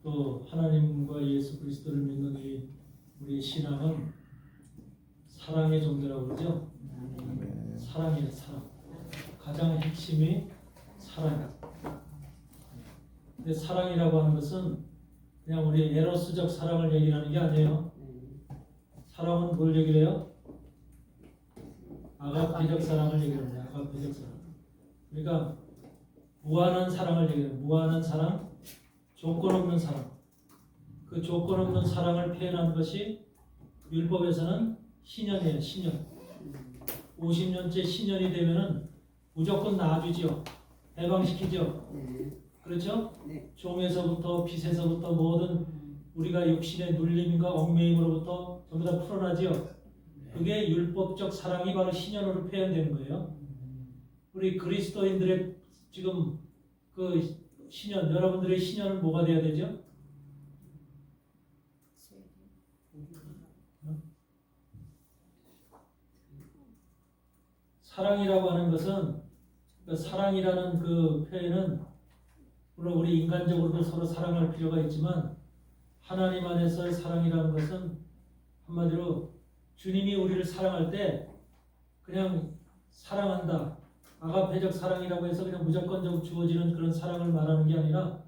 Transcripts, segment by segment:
또 하나님과 예수 그리스도를 믿는 우리 신앙은 사랑의 종교라고 그러죠. 사랑이에요. 사랑. 가장 핵심이 사랑이에요. 근데 사랑이라고 하는 것은 그냥 우리 에로스적 사랑을 얘기하는 게 아니에요. 사랑은 뭘 얘기를 해요? 아가페적 사랑을 얘기합니다. 아가페적 사랑. 그러니까 무한한 사랑을 얘기해요. 무한한 사랑, 조건 없는 사랑. 그 조건 없는 사랑을 표현한 것이 율법에서는 신년이에요. 신년. 50년째 신년이 되면은 무조건 낳아주지요. 해방시키죠. 그렇죠? 종에서부터 빚에서부터 모든 우리가 육신의 눌림과 얽매임으로부터 전부 다 풀어나지요. 그게 율법적 사랑이 바로 신년으로 표현되는 거예요. 우리 그리스도인들의 지금 그 신년, 여러분들의 신년은 뭐가 돼야 되죠? 사랑이라고 하는 것은, 사랑이라는 그 표현은 물론 우리 인간적으로도 서로 사랑할 필요가 있지만 하나님 안에서의 사랑이라는 것은 한마디로 주님이 우리를 사랑할 때 그냥 사랑한다, 아가페적 사랑이라고 해서 그냥 무조건적으로 주어지는 그런 사랑을 말하는 게 아니라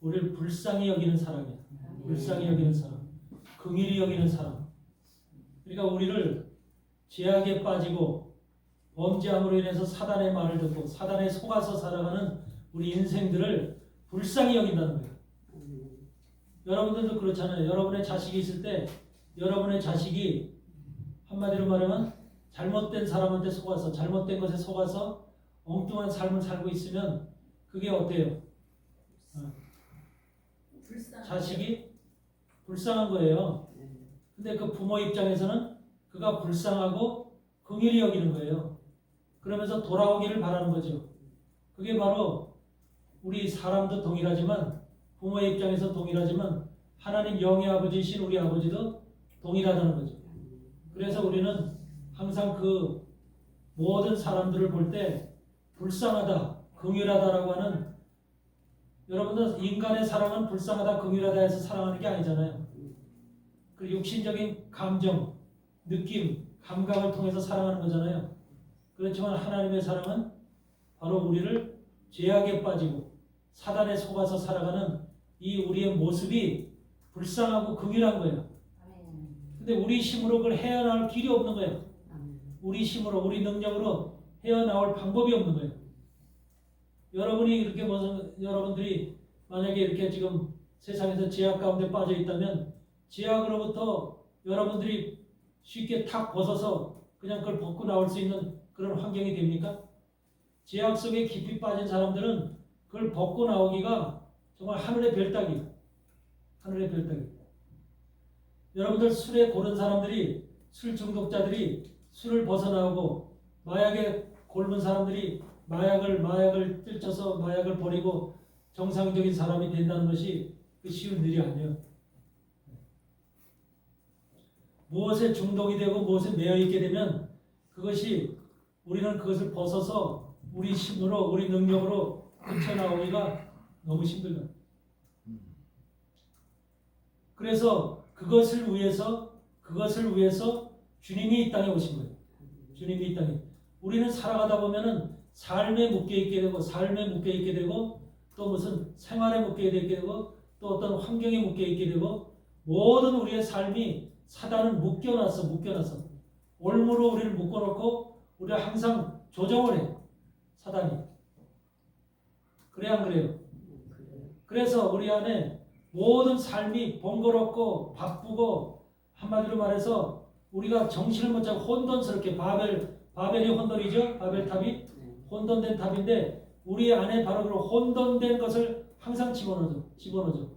우리를 불쌍히 여기는 사랑이야. 불쌍히 여기는 사랑, 긍휼히 여기는 사랑. 그러니까 우리를 죄악에 빠지고 범죄함으로 인해서 사단의 말을 듣고 사단에 속아서 살아가는 우리 인생들을 불쌍히 여긴다는 거예요. 여러분들도 그렇잖아요. 여러분의 자식이 있을 때 여러분의 자식이 한마디로 말하면 잘못된 사람한테 속아서, 잘못된 것에 속아서 엉뚱한 삶을 살고 있으면 그게 어때요? 자식이 불쌍한 거예요. 근데 그 부모 입장에서는 그가 불쌍하고 긍휼히 여기는 거예요. 그러면서 돌아오기를 바라는 거죠. 그게 바로 우리 사람도 동일하지만 부모의 입장에서 동일하지만 하나님 영의 아버지이신 우리 아버지도 동일하다는 거죠. 그래서 우리는 항상 그 모든 사람들을 볼 때 불쌍하다, 긍휼하다라고 하는, 여러분들 인간의 사랑은 불쌍하다, 긍휼하다 해서 사랑하는 게 아니잖아요. 그 육신적인 감정, 느낌, 감각을 통해서 사랑하는 거잖아요. 그렇지만 하나님의 사랑은 바로 우리를 죄악에 빠지고 사단에 속아서 살아가는 이 우리의 모습이 불쌍하고 긍휼한 거예요. 근데 우리 힘으로 그걸 헤어나올 길이 없는 거예요. 우리 힘으로, 우리 능력으로 헤어나올 방법이 없는 거예요. 여러분이 이렇게 여러분들이 만약에 이렇게 지금 세상에서 죄악 가운데 빠져 있다면 죄악으로부터 여러분들이 쉽게 탁 벗어서 그냥 그걸 벗고 나올 수 있는 그런 환경이 됩니까? 죄악 속에 깊이 빠진 사람들은 그걸 벗고 나오기가 정말 하늘의 별따기. 하늘의 별따기. 여러분들 술에 고른 사람들이, 술 중독자들이 술을 벗어나오고 마약에 골문 사람들이 마약을 뜰쳐서 마약을 버리고 정상적인 사람이 된다는 것이 쉬운 일이 아니에요. 무엇에 중독이 되고 무엇에 매여 있게 되면 그것이, 우리는 그것을 벗어서 우리 힘으로, 우리 능력으로 헤쳐나오기가 너무 힘들다. 그래서 그것을 위해서 주님이 이 땅에 오신 거예요. 주님이 이 땅에. 우리는 살아가다 보면은 삶에 묶여 있게 되고 또 무슨 생활에 묶여 있게 되고 또 어떤 환경에 묶여 있게 되고 모든 우리의 삶이 사단은 묶여놨어. 올무로 우리를 묶어놓고 우리가 항상 조정을 해. 사단이. 그래 안 그래요? 그래서 우리 안에 모든 삶이 번거롭고 바쁘고 한마디로 말해서 우리가 정신을 못 차고 혼돈스럽게, 바벨이 혼돈이죠. 바벨탑이 혼돈된 탑인데 우리 안에 바로 그런 혼돈된 것을 항상 집어넣죠.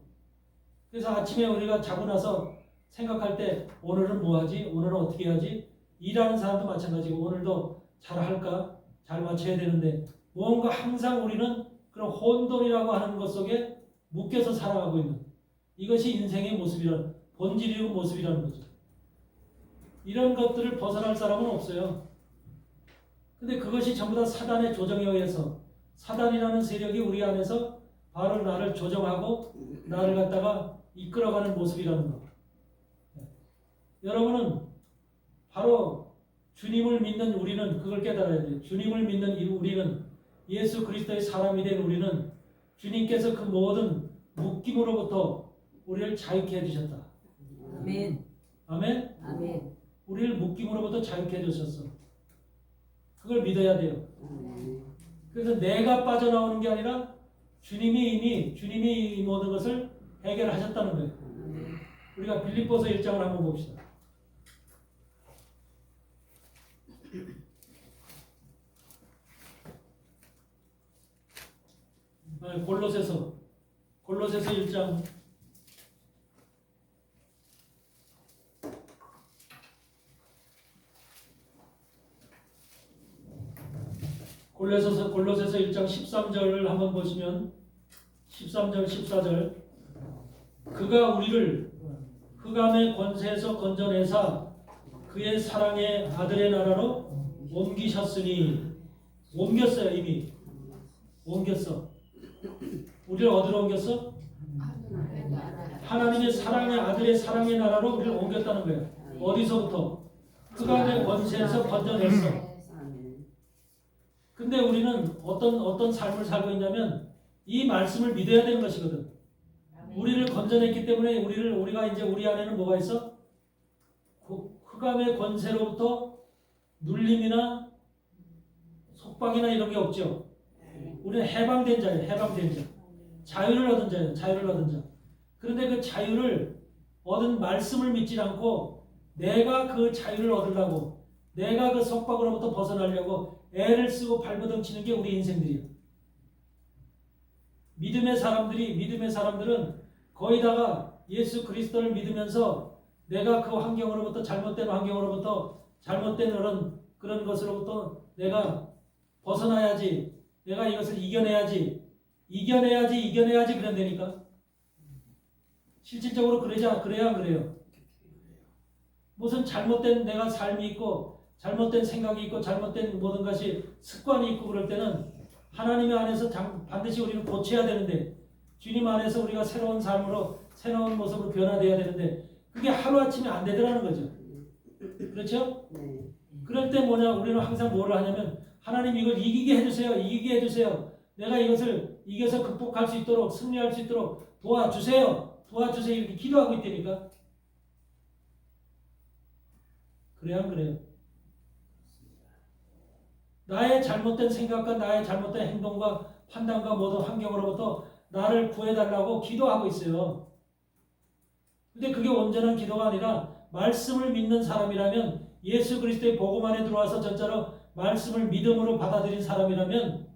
그래서 아침에 우리가 자고 나서 생각할 때 오늘은 뭐 하지? 오늘은 어떻게 하지? 일하는 사람도 마찬가지고 오늘도 잘 할까? 잘 맞춰야 되는데 뭔가 항상 우리는 그런 혼돈이라고 하는 것 속에 묶여서 살아가고 있는, 이것이 인생의 본질이고 모습이라는 거죠. 이런 것들을 벗어날 사람은 없어요. 근데 그것이 전부 다 사단의 조정에 의해서, 사단이라는 세력이 우리 안에서 바로 나를 조정하고 나를 갖다가 이끌어가는 모습이라는 거. 여러분은 바로 주님을 믿는 우리는 그걸 깨달아야 돼요. 주님을 믿는 우리는, 예수 그리스도의 사람이 된 우리는 주님께서 그 모든 묶임으로부터 우리를 자유케 해주셨다. 아멘. 아멘? 아멘. 우리를 묶임으로부터 자유케 해주셨어. 그걸 믿어야 돼요. 그래서 내가 빠져나오는 게 아니라 주님이 이 모든 것을 해결하셨다는 거예요. 우리가 빌립보서 1장을 한번 봅시다. 골로새서 1장 골로새서 1장 13절을 한번 보시면 13절 14절 그가 우리를 흑암의 권세에서 건져내사 그의 사랑의 아들의 나라로 옮기셨으니 옮겼어요. 이미 옮겼어. 우리를 어디로 옮겼어? 하나님의 사랑의 아들의 사랑의 나라로 우리를 옮겼다는 거예요. 어디서부터? 흑암의 권세에서 건져냈어. 근데 우리는 어떤 삶을 살고 있냐면 이 말씀을 믿어야 되는 것이거든. 우리를 건져냈기 때문에 우리가 이제 우리 안에는 뭐가 있어? 흑암의 권세로부터 눌림이나 속박이나 이런 게 없죠. 우리는 해방된 자예요. 해방된 자. 자유를 얻은 자예요. 자유를 얻은 자. 그런데 그 자유를 얻은 말씀을 믿지 않고 내가 그 자유를 얻으려고, 내가 그 속박으로부터 벗어나려고 애를 쓰고 발버둥 치는 게 우리 인생들이에요. 믿음의 사람들은 거의 다가 예수 그리스도를 믿으면서 내가 그 환경으로부터, 잘못된 환경으로부터, 잘못된 그런 것으로부터 내가 벗어나야지, 내가 이것을 이겨내야지 그런다니까. 실질적으로 그래야 안 그래요. 무슨 잘못된 내가 삶이 있고 잘못된 생각이 있고 잘못된 모든 것이 습관이 있고 그럴 때는 하나님의 안에서 반드시 우리는 고쳐야 되는데, 주님 안에서 우리가 새로운 삶으로 새로운 모습으로 변화되어야 되는데 그게 하루아침에 안 되더라는 거죠. 그렇죠? 그럴 때 우리는 항상 뭐를 하냐면 하나님 이걸 이기게 해주세요. 내가 이것을 이겨서 극복할 수 있도록, 승리할 수 있도록 도와주세요 이렇게 기도하고 있다니까. 그래야 안 그래요? 나의 잘못된 생각과 나의 잘못된 행동과 판단과 모든 환경으로부터 나를 구해달라고 기도하고 있어요. 근데 그게 온전한 기도가 아니라 말씀을 믿는 사람이라면, 예수 그리스도의 복음 안에 들어와서 진짜로 말씀을 믿음으로 받아들인 사람이라면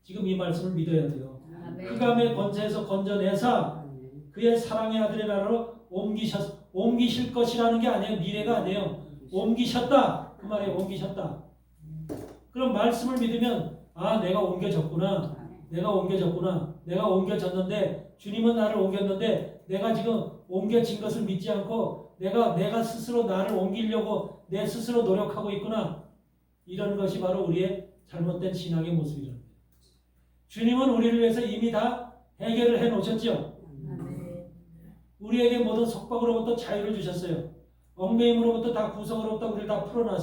지금 이 말씀을 믿어야 돼요. 흑암의 권세에서 건져내사 그의 사랑의 아들의 나라로 옮기실 것이라는 게 아니에요. 미래가 아니에요. 옮기셨다. 그 말이에요. 옮기셨다. 그럼 말씀을 믿으면 내가 옮겨졌구나. 내가 옮겨졌는데 주님은 나를 옮겼는데 내가 지금 옮겨진 것을 믿지 않고 내가 스스로 나를 옮기려고 내 스스로 노력하고 있구나. 이런 것이 바로 우리의 잘못된 신앙의 모습이라는 거예요. 주님은 우리를 위해서 이미 다 해결을 해 놓으셨죠. 우리에게 모든 속박으로부터 자유를 주셨어요. 얽매임으로부터 다 구성으로부터 우리를 다 풀어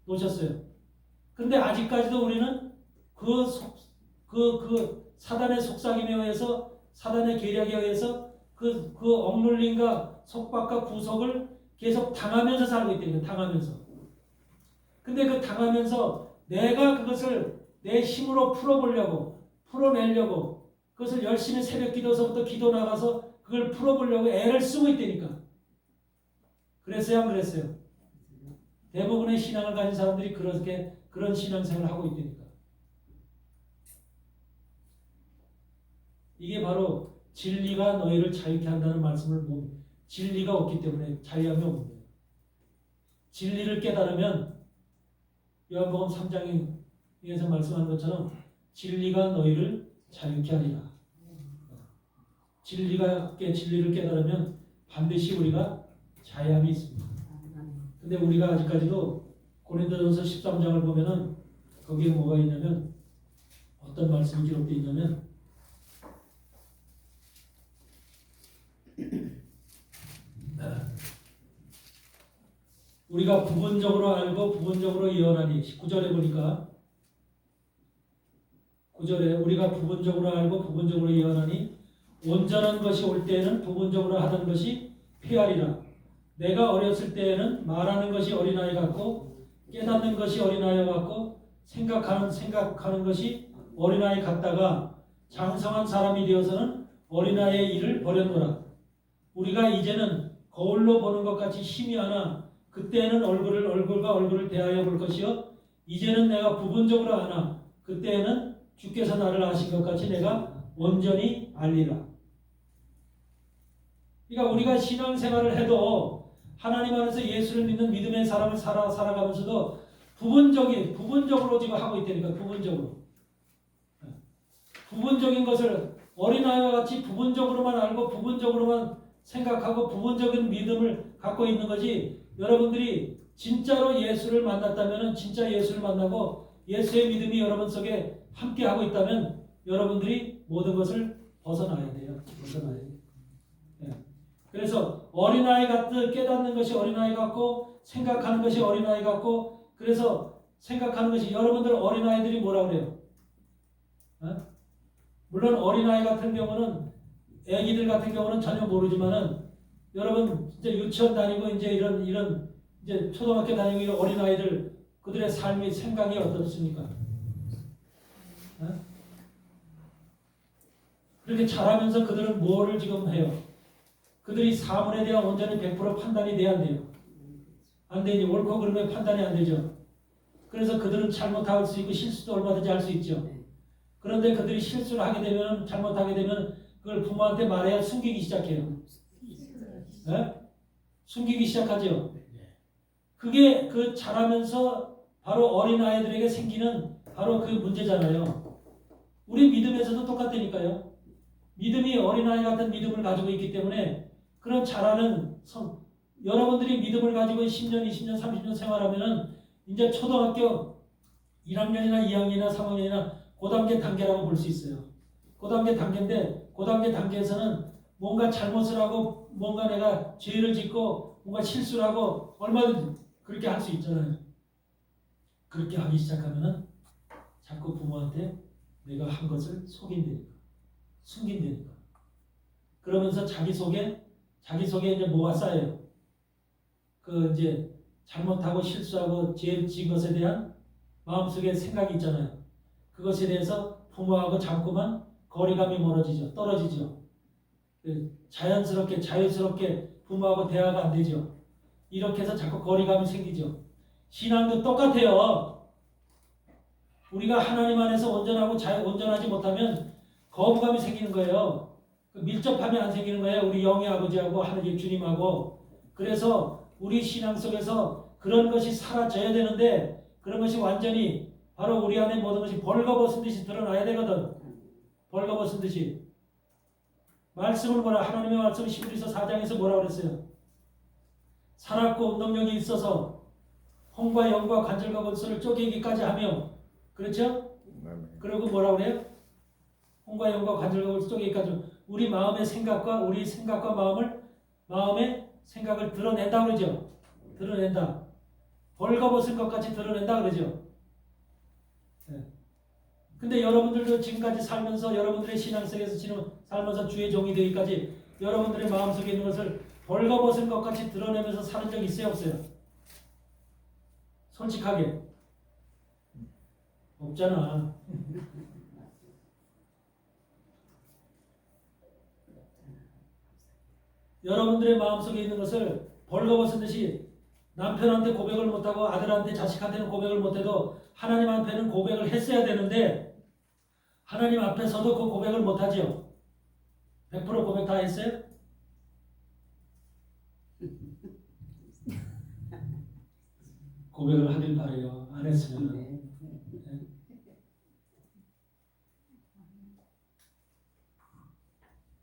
놓으셨어요. 근데 아직까지도 우리는 그 사단의 속삭임에 의해서, 사단의 계략에 의해서 그 억눌림과 속박과 구속을 계속 당하면서 살고 있다니까. 당하면서. 근데 그 당하면서 내가 그것을 내 힘으로 풀어내려고 그것을 열심히 새벽 기도서부터 기도 나가서 그걸 풀어보려고 애를 쓰고 있다니까. 그랬어요, 안 그랬어요? 대부분의 신앙을 가진 사람들이 그런 신앙생활을 하고 있다니까. 이게 바로 진리가 너희를 자유케 한다는 말씀을 보면, 진리가 없기 때문에 자유함이 없는 거예요. 진리를 깨달으면 요한복음 3장에서 말씀하는 것처럼 진리가 너희를 자유케 하리라. 진리를 깨달으면 반드시 우리가 자유함이 있습니다. 근데 우리가 아직까지도 고린도전서 13장을 보면은 거기에 뭐가 있냐면, 어떤 말씀이 기록되어 있냐면 우리가 부분적으로 알고 부분적으로 예언하니 19절에 보니까 9절에 우리가 부분적으로 알고 부분적으로 예언하니 온전한 것이 올 때에는 부분적으로 하던 것이 폐하리라. 내가 어렸을 때에는 말하는 것이 어린아이 같고 깨닫는 것이 어린아이 같고 생각하는 것이 어린아이 같다가 장성한 사람이 되어서는 어린아이의 일을 버렸노라. 우리가 이제는 거울로 보는 것 같이 희미하나 그때에는 얼굴과 얼굴을 대하여 볼 것이요 이제는 내가 부분적으로 아나 그때에는 주께서 나를 아신 것 같이 내가 온전히 알리라. 그러니까 우리가 신앙생활을 해도 하나님 안에서 예수를 믿는 믿음의 사람을 살아가면서도 부분적으로 지금 하고 있다니까. 부분적인 것을 어린아이와 같이 부분적으로만 알고 부분적으로만 생각하고 부분적인 믿음을 갖고 있는 거지. 여러분들이 진짜로 예수를 만났다면 진짜 예수를 만나고 예수의 믿음이 여러분 속에 함께 하고 있다면 여러분들이 모든 것을 벗어나야 돼요. 그래서 어린아이 같듯 깨닫는 것이 어린아이 같고 생각하는 것이 어린아이 같고 그래서 생각하는 것이 여러분들 어린아이들이 뭐라 그래요? 물론 어린아이 같은 경우는 애기들 같은 경우는 전혀 모르지만은 여러분 진짜 유치원 다니고 이제 이런 이제 초등학교 다니고 이런 어린아이들 그들의 삶의 생각이 어떻습니까? 그렇게 자라면서 그들은 뭐를 지금 해요? 그들이 사물에 대한 온전히 100% 판단이 돼야 안 돼요. 안 되지. 옳고 그름의 판단이 안 되죠. 그래서 그들은 잘못할 수 있고 실수도 얼마든지 할 수 있죠. 그런데 그들이 실수를 하게 되면 잘못하게 되면 그걸 부모한테 말해야 숨기기 시작해요. 숨기기 시작하죠. 그게 그 자라면서 바로 어린아이들에게 생기는 바로 그 문제잖아요. 우리 믿음에서도 똑같다니까요. 믿음이 어린아이 같은 믿음을 가지고 있기 때문에 그런 자라는 여러분들이 믿음을 가지고 10년, 20년, 30년 생활하면은 이제 초등학교 1학년이나 2학년이나 3학년이나 고단계 단계라고 볼 수 있어요. 고단계 단계인데 고단계 단계에서는 뭔가 잘못을 하고 뭔가 내가 죄를 짓고 뭔가 실수를 하고 얼마든지 그렇게 할 수 있잖아요. 그렇게 하기 시작하면은 자꾸 부모한테 내가 한 것을 숨긴다니까. 그러면서 자기 속에 이제 뭐가 쌓여요? 그 이제 잘못하고 실수하고 죄 지은 것에 대한 마음속에 생각이 있잖아요. 그것에 대해서 부모하고 자꾸만 거리감이 떨어지죠. 자연스럽게 부모하고 대화가 안 되죠. 이렇게 해서 자꾸 거리감이 생기죠. 신앙도 똑같아요. 우리가 하나님 안에서 온전하지 못하면 거부감이 생기는 거예요. 밀접함이 안 생기는 거예요. 우리 영의 아버지하고 하나님 주님하고. 그래서 우리 신앙 속에서 그런 것이 사라져야 되는데 그런 것이 완전히 바로 우리 안에 모든 것이 벌거벗은 듯이 드러나야 되거든. 벌거벗은 듯이. 말씀을 하나님의 말씀을 히브리서 4장에서 뭐라고 그랬어요? 살았고 운동력이 있어서 혼과 영과 관절과 골수를 쪼개기까지 하며 그렇죠? 그리고 뭐라고 그래요? 혼과 영과 관절과 골수 쪼개기까지 우리 마음의 생각과 마음의 생각을 드러낸다 그러죠? 드러낸다. 벌거벗은 것 같이 드러낸다 그러죠? 근데 여러분들도 지금까지 살면서 여러분들의 신앙 속에서 살면서 주의 종이 되기까지 여러분들의 마음속에 있는 것을 벌거벗은 것 같이 드러내면서 사는 적 있어요? 없어요? 솔직하게. 없잖아. 여러분들의 마음속에 있는 것을 벌거벗은 듯이 남편한테 고백을 못하고 아들한테 자식한테는 고백을 못해도 하나님 앞에는 고백을 했어야 되는데 하나님 앞에서도 그 고백을 못하죠. 100% 고백 다 했어요? 고백을 하길 바래요. 안 했으면. 네.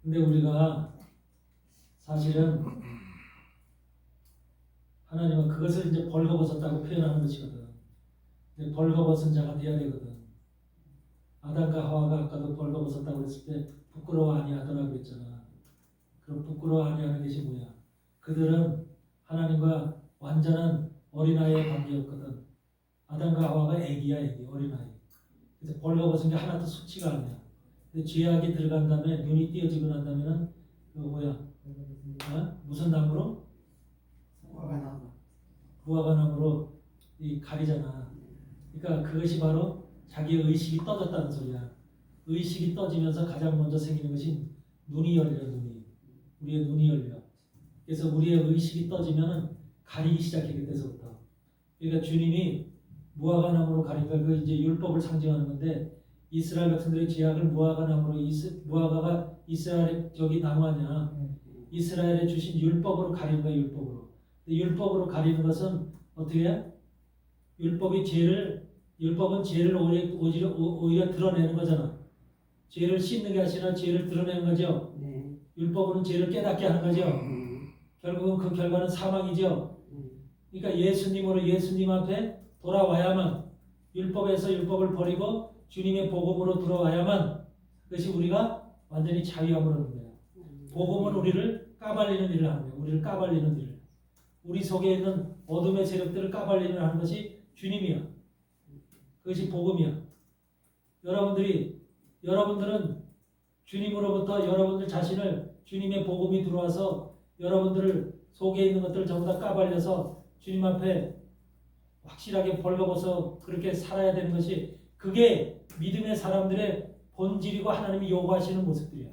근데 우리가 사실은 하나님은 그것을 이제 벌거벗었다고 표현하는 것이거든. 벌거벗은 자가 되어야 되거든. 아담과 하와가 아까도 벌거벗었다고 했을 때 부끄러워 아니하더라고 그랬잖아. 그럼 부끄러워 아니하는 것이 뭐야? 그들은 하나님과 완전한 어린아이의 관계였거든. 아담과 하와가 애기야, 애기, 어린아이. 그래서 벌거벗은 게 하나도 수치가 아니야. 근데 죄악이 들어간 다음에 눈이 띄어지고 난 다음에는 그 뭐야? 무슨 나무로? 무화과 나무로 이 가리잖아. 그러니까 그것이 바로 자기의 의식이 떠졌다는 소리야. 의식이 떠지면서 가장 먼저 생기는 것이 눈이 열려, 눈이. 우리의 눈이 열려. 그래서 우리의 의식이 떠지면 가리기 시작해, 그때서부터. 그러니까 주님이 무화과 나무로 가리니까 그 이제 율법을 상징하는 건데, 이스라엘 백성들의 죄악을 무화과 나무로, 무화과가 이스라엘의 저기 나무 아니야. 이스라엘에 주신 율법으로 가리는 거야, 율법으로. 율법으로 가리는 것은 어떻게 해? 율법은 죄를 오히려 드러내는 거잖아. 죄를 씻는 게 아니라 죄를 드러내는 거죠. 율법은 죄를 깨닫게 하는 거죠. 결국은 그 결과는 사망이죠. 그러니까 예수님 앞에 돌아와야만, 율법에서 율법을 버리고 주님의 복음으로 들어와야만 그것이 우리가 완전히 자유함을 얻는 거예요. 복음은 우리를 까발리는 일을 하는 거예요. 우리를 까발리는 일. 우리 속에 있는 어둠의 세력들을 까발리는 일을 하는 것이 주님이야. 그것이 복음이야. 여러분들은 주님으로부터 여러분들 자신을 주님의 복음이 들어와서 여러분들 속에 있는 것들을 전부 다 까발려서 주님 앞에 확실하게 벌거벗어 그렇게 살아야 되는 것이, 그게 믿음의 사람들의 본질이고 하나님이 요구하시는 모습들이야.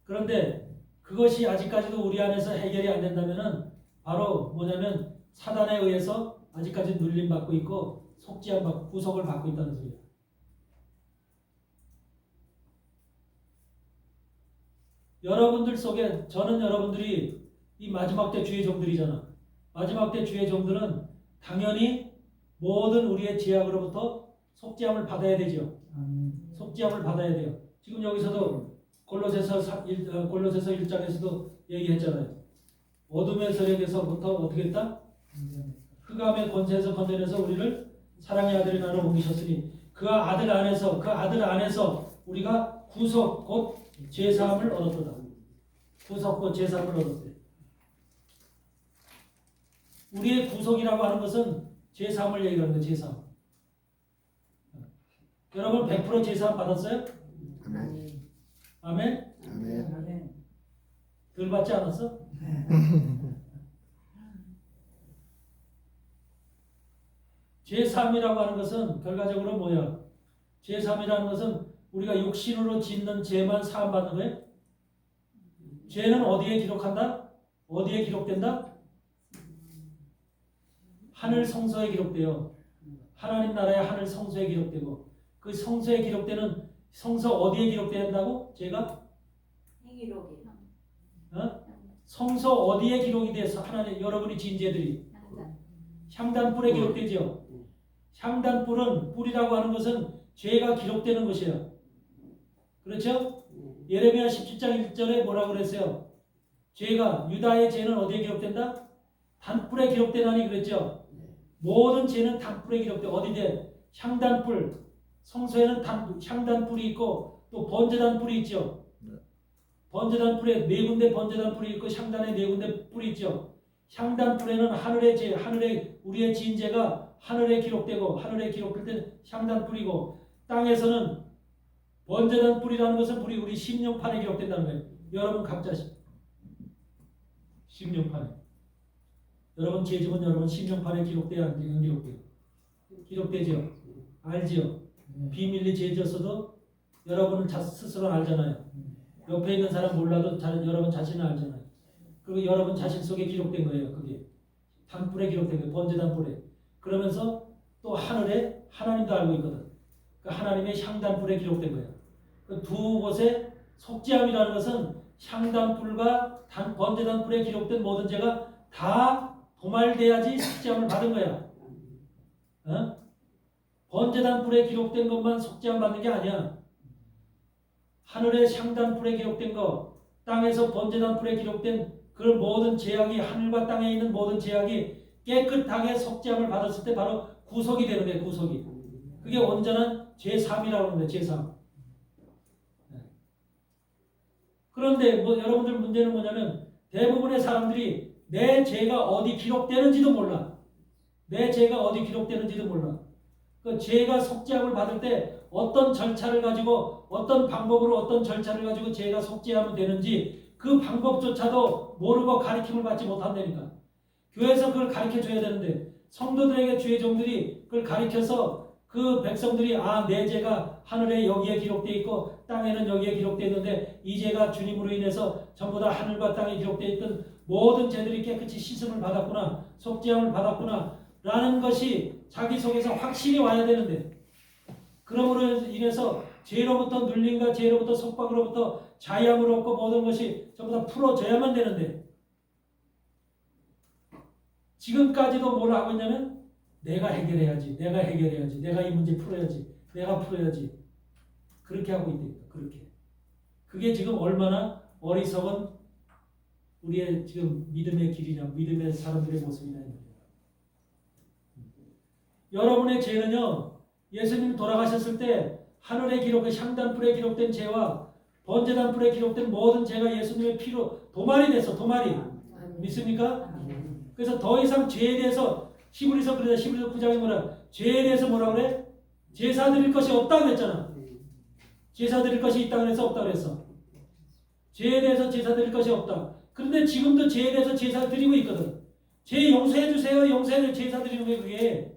그런데 그것이 아직까지도 우리 안에서 해결이 안 된다면은 바로 뭐냐면 사단에 의해서 아직까지 눌림받고 있고 속죄함받고 구속을 받고 있다는 소리야. 여러분들 속에, 저는 여러분들이 이 마지막 때 주의 종들이잖아. 마지막 때 주의 종들은 당연히 모든 우리의 죄악으로부터 속죄함을 받아야 되죠. 속죄함을 받아야 돼요. 지금 여기서도 골로새서 1장에서도 얘기했잖아요. 어둠의 세력에서부터 어떻게 했다? 흑암의 권세에서 건져내서 우리를 사랑의 아들의 나라로 옮기셨으니 그 아들 안에서 우리가 구속 곧 제사함을 얻었다. 구속 곧 제사함을 얻었대. 우리의 구속이라고 하는 것은 제사함을 얘기하는 거예요. 제사함. 여러분 100% 제사함 받았어요? 아멘. 아멘? 아멘. 덜 받지 않았어? 제3이라고 하는 것은 결과적으로 뭐야? 제3이라는 것은 우리가 육신으로 짓는 죄만 사함받는 거예요? 죄는 어디에 기록한다? 어디에 기록된다? 하늘 성서에 기록돼요. 하나님 나라의 하늘 성서에 기록되고, 그 성서에 기록되는 성서 어디에 기록된다고? 제가? 행위록이. 성서 어디에 기록이 돼서 하나님 여러분이 지은 죄들이 향단불에 기록되죠. 향단불은, 뿔이라고 하는 것은 죄가 기록되는 것이에요. 그렇죠? 예레미야 17장 1절에 뭐라고 그랬어요? 유다의 죄는 어디에 기록된다? 단뿔에 기록되나니 그랬죠? 모든 죄는 단뿔에 기록돼. 어디에? 향단뿔. 성서에는 향단뿔이 있고 또 번제단뿔이 있죠. 번제단뿔에 네 군데 번제단뿔이 있고 향단에 네 군데 뿔이 있죠. 향단뿔에는 하늘의 죄, 우리의 지은 죄가 하늘에 기록되고, 하늘에 기록될 때 향단뿔이고, 땅에서는 번제단뿔이라는 것은 우리 심령판에 기록된다는 거예요. 여러분 각자 심령판에. 여러분 죄집은 여러분 심령판에 기록돼야 안 기록돼요? 기록되죠. 알지요. 비밀리 죄졌어도 여러분은 스스로 알잖아요. 옆에 있는 사람 몰라도 여러분 자신은 알잖아요. 그리고 여러분 자신 속에 기록된 거예요. 그게 단뿔에 기록된 거예요. 번제단뿔에. 그러면서 또 하늘에 하나님도 알고 있거든. 그 하나님의 향단뿔에 기록된 거예요. 그 두 곳에 속죄함이라는 것은 향단뿔과 번제단뿔에 기록된 모든 죄가 다 도말돼야지 속죄함을 받은 거야. 번제단뿔에 기록된 것만 속죄함 받는 게 아니야. 하늘의 향단뿔에 기록된 거, 땅에서 번제단뿔에 기록된 그 모든 죄악이, 하늘과 땅에 있는 모든 죄악이 깨끗하게 속죄함을 받았을 때 바로 구속이 되는 거예요. 구속이. 그게 온전한 제3이라고 하는 거예요. 제3. 그런데 여러분들 문제는 뭐냐면 대부분의 사람들이 내 죄가 어디 기록되는지도 몰라. 내 죄가 어디 기록되는지도 몰라. 그 죄가 속죄함을 받을 때 어떤 절차를 가지고 어떤 방법으로 어떤 절차를 가지고 죄가 속죄하면 되는지 그 방법조차도 모르고 가르침을 받지 못한다니까. 교회에서 그걸 가르쳐 줘야 되는데 성도들에게 주의 종들이 그걸 가르쳐서 그 백성들이 내 죄가 하늘에 여기에 기록되어 있고 땅에는 여기에 기록되어 있는데 이 죄가 주님으로 인해서 전부 다 하늘과 땅에 기록되어 있던 모든 죄들이 깨끗이 씻음을 받았구나, 속죄함을 받았구나 라는 것이 자기 속에서 확신이 와야 되는데, 그러므로 인해서 죄로부터 눌림과 죄로부터 속박으로부터 자유함을 얻고 모든 것이 전부 다 풀어져야만 되는데, 지금까지도 뭘 하고 있냐면 내가 해결해야지, 내가 이 문제 풀어야지, 내가 풀어야지, 그렇게 하고 있다니까. 그렇게. 그게 지금 얼마나 어리석은 우리의 지금 믿음의 길이냐, 믿음의 사람들의 모습이냐. 여러분의 죄는요, 예수님 돌아가셨을 때 하늘에 향단불에 기록된 죄와 번제단불에 기록된 모든 죄가 예수님의 피로 도말이 됐어. 도말이. 믿습니까? 그래서 더 이상 죄에 대해서 히브리서 9장에 뭐라, 죄에 대해서 뭐라 그래? 제사 드릴 것이 없다고 그랬잖아. 제사 드릴 것이 있다고 그래서 없다고 그랬어. 죄에 대해서 제사 드릴 것이 없다. 그런데 지금도 죄에 대해서 제사 드리고 있거든. 죄 용서해 주세요. 용서해 제사 드리는 게 그게.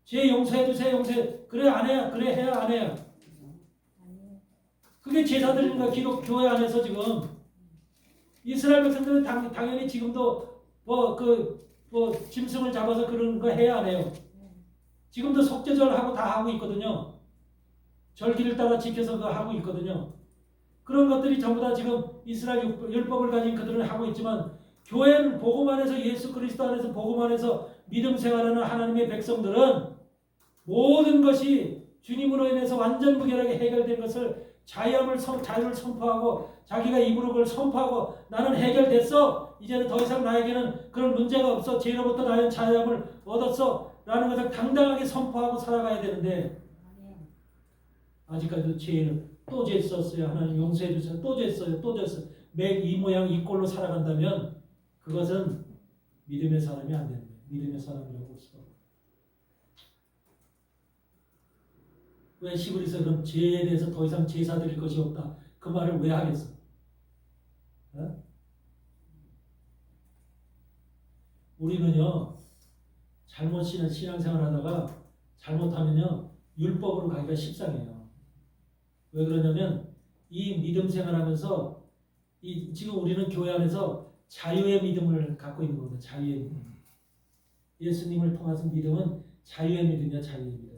죄 용서해 주세요. 용서해. 그래 안 해야. 그래 해야 안 해야. 그게 제사 드리는 거야. 기독 교회 안에서 지금. 이스라엘 백성들은 당연히 지금도 짐승을 잡아서 그런 거 해야 안 해요. 지금도 속죄절하고 다 하고 있거든요. 절기를 따라 지켜서 그거 하고 있거든요. 그런 것들이 전부 다 지금 이스라엘 율법을 가진 그들은 하고 있지만, 교회는 복음 안에서, 예수 그리스도 안에서 복음 안에서 믿음 생활하는 하나님의 백성들은 모든 것이 주님으로 인해서 완전 무결하게 해결된 것을 자유를 선포하고 자기가 입으로 그걸 선포하고 나는 해결됐어. 이제는 더 이상 나에게는 그런 문제가 없어. 죄로부터 나의 자유함을 얻었어. 라는 것을 당당하게 선포하고 살아가야 되는데, 아직까지도 죄는 또 죄 썼어요. 하나님 용서해 주세요. 또 죄 써요. 또 죄 써요. 매일 이 모양 이 꼴로 살아간다면 그것은 믿음의 사람이 안 됩니다. 믿음의 사람이라고 볼 수가 없어요. 왜 히브리서 그럼 죄에 대해서 더 이상 제사 드릴 것이 없다. 그 말을 왜 하겠어? 어? 우리는요, 잘못 신앙생활 하다가 잘못하면요, 율법으로 가기가 십상이에요. 왜 그러냐면 이 믿음 생활하면서 지금 우리는 교회 안에서 자유의 믿음을 갖고 있는 거거든요. 자유의 믿음. 예수님을 통해서 믿음은 자유의 믿음이야. 자유의 믿음.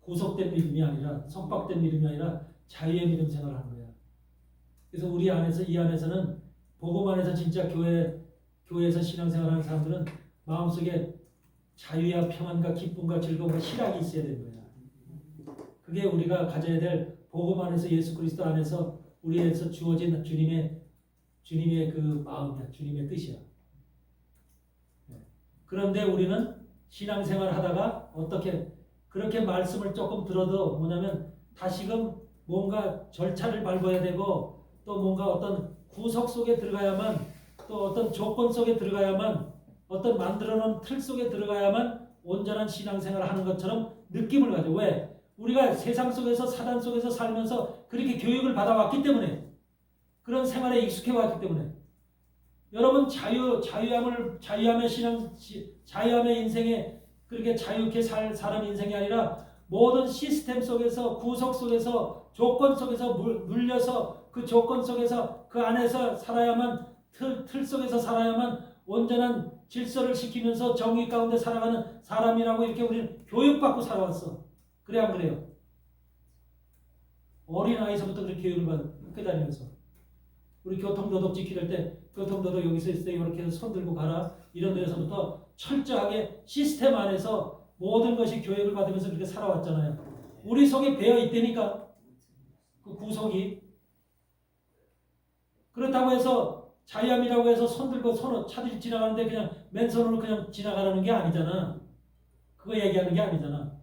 구속된 믿음이 아니라, 속박된 믿음이 아니라 자유의 믿음 생활을 하는 거야. 그래서 우리 안에서, 이 안에서는 복음 안에서 진짜 교회에서 신앙생활하는 사람들은 마음속에 자유와 평안과 기쁨과 즐거움과 희락이 있어야 되는 거야. 그게 우리가 가져야 될 복음 안에서, 예수 그리스도 안에서 우리에서 주어진 주님의 그 마음이야. 주님의 뜻이야. 그런데 우리는 신앙생활 하다가 어떻게 그렇게 말씀을 조금 들어도 뭐냐면 다시금 뭔가 절차를 밟아야 되고, 또 뭔가 어떤 구석 속에 들어가야만, 또 어떤 조건 속에 들어가야만, 어떤 만들어놓은 틀 속에 들어가야만 온전한 신앙생활을 하는 것처럼 느낌을 가져. 왜? 우리가 세상 속에서, 사단 속에서 살면서 그렇게 교육을 받아왔기 때문에, 그런 생활에 익숙해 왔기 때문에. 여러분, 자유함의 인생에 그렇게 자유롭게 사는 인생이 아니라 모든 시스템 속에서, 구속 속에서, 조건 속에서 물려서 그 조건 속에서 그 안에서 살아야만, 틀 속에서 살아야만 온전한 질서를 지키면서 정의 가운데 살아가는 사람이라고 이렇게 우리는 교육받고 살아왔어. 그래 안 그래요? 어린아이서부터 그렇게 교육을 받아 학교 다니면서. 우리 교통도덕 지키려 때 교통도덕 여기서 있을 때 이렇게 해서 손 들고 가라, 이런 데서부터 철저하게 시스템 안에서 모든 것이 교육을 받으면서 그렇게 살아왔잖아요. 우리 속에 배어 있다니까, 그 구속이. 그렇다고 해서 자유함이라고 해서 손 들고 차들이 지나가는데 그냥 맨손으로 그냥 지나가라는 게 아니잖아. 그거 얘기하는 게 아니잖아.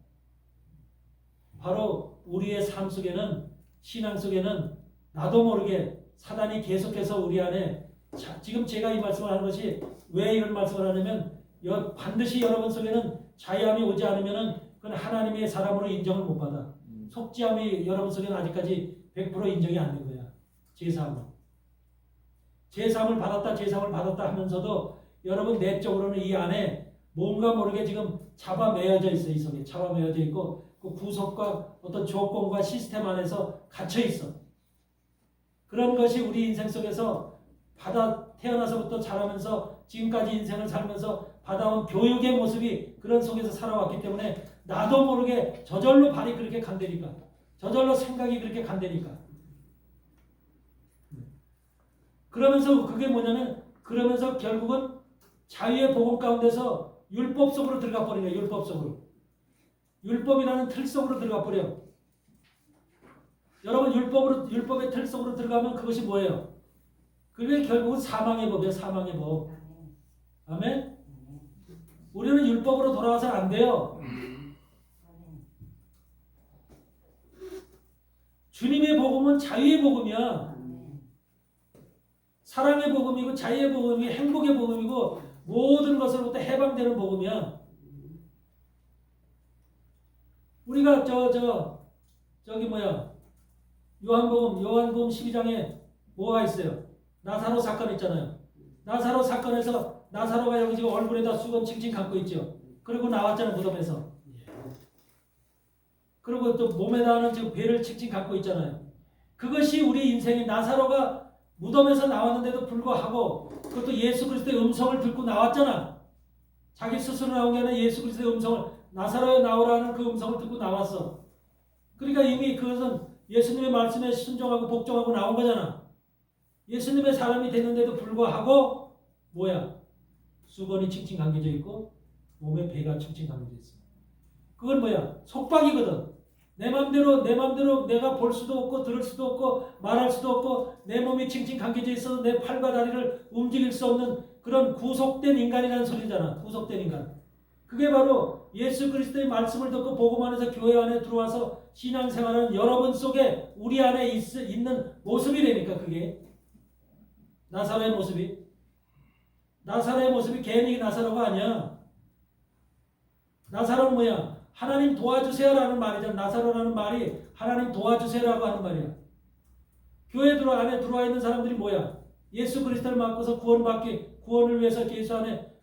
바로 우리의 삶 속에는, 신앙 속에는 나도 모르게 사단이 계속해서 우리 안에 자, 지금 제가 이 말씀을 하는 것이 왜 이런 말씀을 하냐면 반드시 여러분 속에는 자유함이 오지 않으면은 그건 하나님의 사람으로 인정을 못 받아. 속죄함이 여러분 속에는 아직까지 100% 인정이 안 된 거야. 제사함은. 제사함을 받았다 하면서도 여러분 내적으로는 이 안에 뭔가 모르게 지금 잡아매여져 있어. 이 속에 잡아매여져 있고 그 구속과 어떤 조건과 시스템 안에서 갇혀 있어. 그런 것이 우리 인생 속에서 태어나서부터 자라면서 지금까지 인생을 살면서 받아온 교육의 모습이 그런 속에서 살아왔기 때문에 나도 모르게 저절로 발이 그렇게 간다니까. 저절로 생각이 그렇게 간다니까. 그러면서 그게 뭐냐면 그러면서 결국은 자유의 복음 가운데서 율법 속으로 들어가 버린 거예요. 율법 속으로. 율법이라는 틀 속으로 들어가 버려. 여러분 율법의 틀 속으로 들어가면 그것이 뭐예요? 그게 결국은 사망의 법이에요. 사망의 법. 아멘? 우리는 율법으로 돌아와서 안 돼요. 주님의 복음은 자유의 복음이야. 사랑의 복음이고 자유의 복음이 행복의 복음이고 모든 것으로부터 해방되는 복음이야. 우리가 요한복음 12장에 뭐가 있어요? 나사로 사건 있잖아요. 나사로 사건에서 나사로가 여기 지금 얼굴에다 수건 칭칭 감고 있죠. 그리고 나왔잖아요. 무덤에서. 그리고 또 몸에다는 지금 배를 칭칭 감고 있잖아요. 그것이 우리 인생의 나사로가 무덤에서 나왔는데도 불구하고 그것도 예수 그리스도의 음성을 듣고 나왔잖아. 자기 스스로 나온 게 아니라 예수 그리스도의 음성을 나사로에 나오라는 그 음성을 듣고 나왔어. 그러니까 이미 그것은 예수님의 말씀에 순종하고 복종하고 나온 거잖아. 예수님의 사람이 됐는데도 불구하고 뭐야? 수건이 칭칭 감겨져 있고 몸에 배가 칭칭 감겨져 있어. 그건 뭐야? 속박이거든. 내 맘대로 내가 볼 수도 없고 들을 수도 없고 말할 수도 없고 내 몸이 칭칭 감겨져 있어서 내 팔과 다리를 움직일 수 없는 그런 구속된 인간이라는 소리잖아. 구속된 인간. 그게 바로 예수 그리스도의 말씀을 듣고 복음 안에서 교회 안에 들어와서 신앙생활하는 여러분 속에 우리 안에 있는 모습이라니까. 그게 나사로의 모습이. 나사로의 모습이 괜히 나사로가 아니야. 나사로는 뭐야? 하나님 도와주세요라는 말이잖아. 나사로라는 말이 하나님 도와주세요라고 하는 말이야. 교회 안에 들어와 있는 사람들이 뭐야? 예수 그리스도를 맡고서 구원을 위해서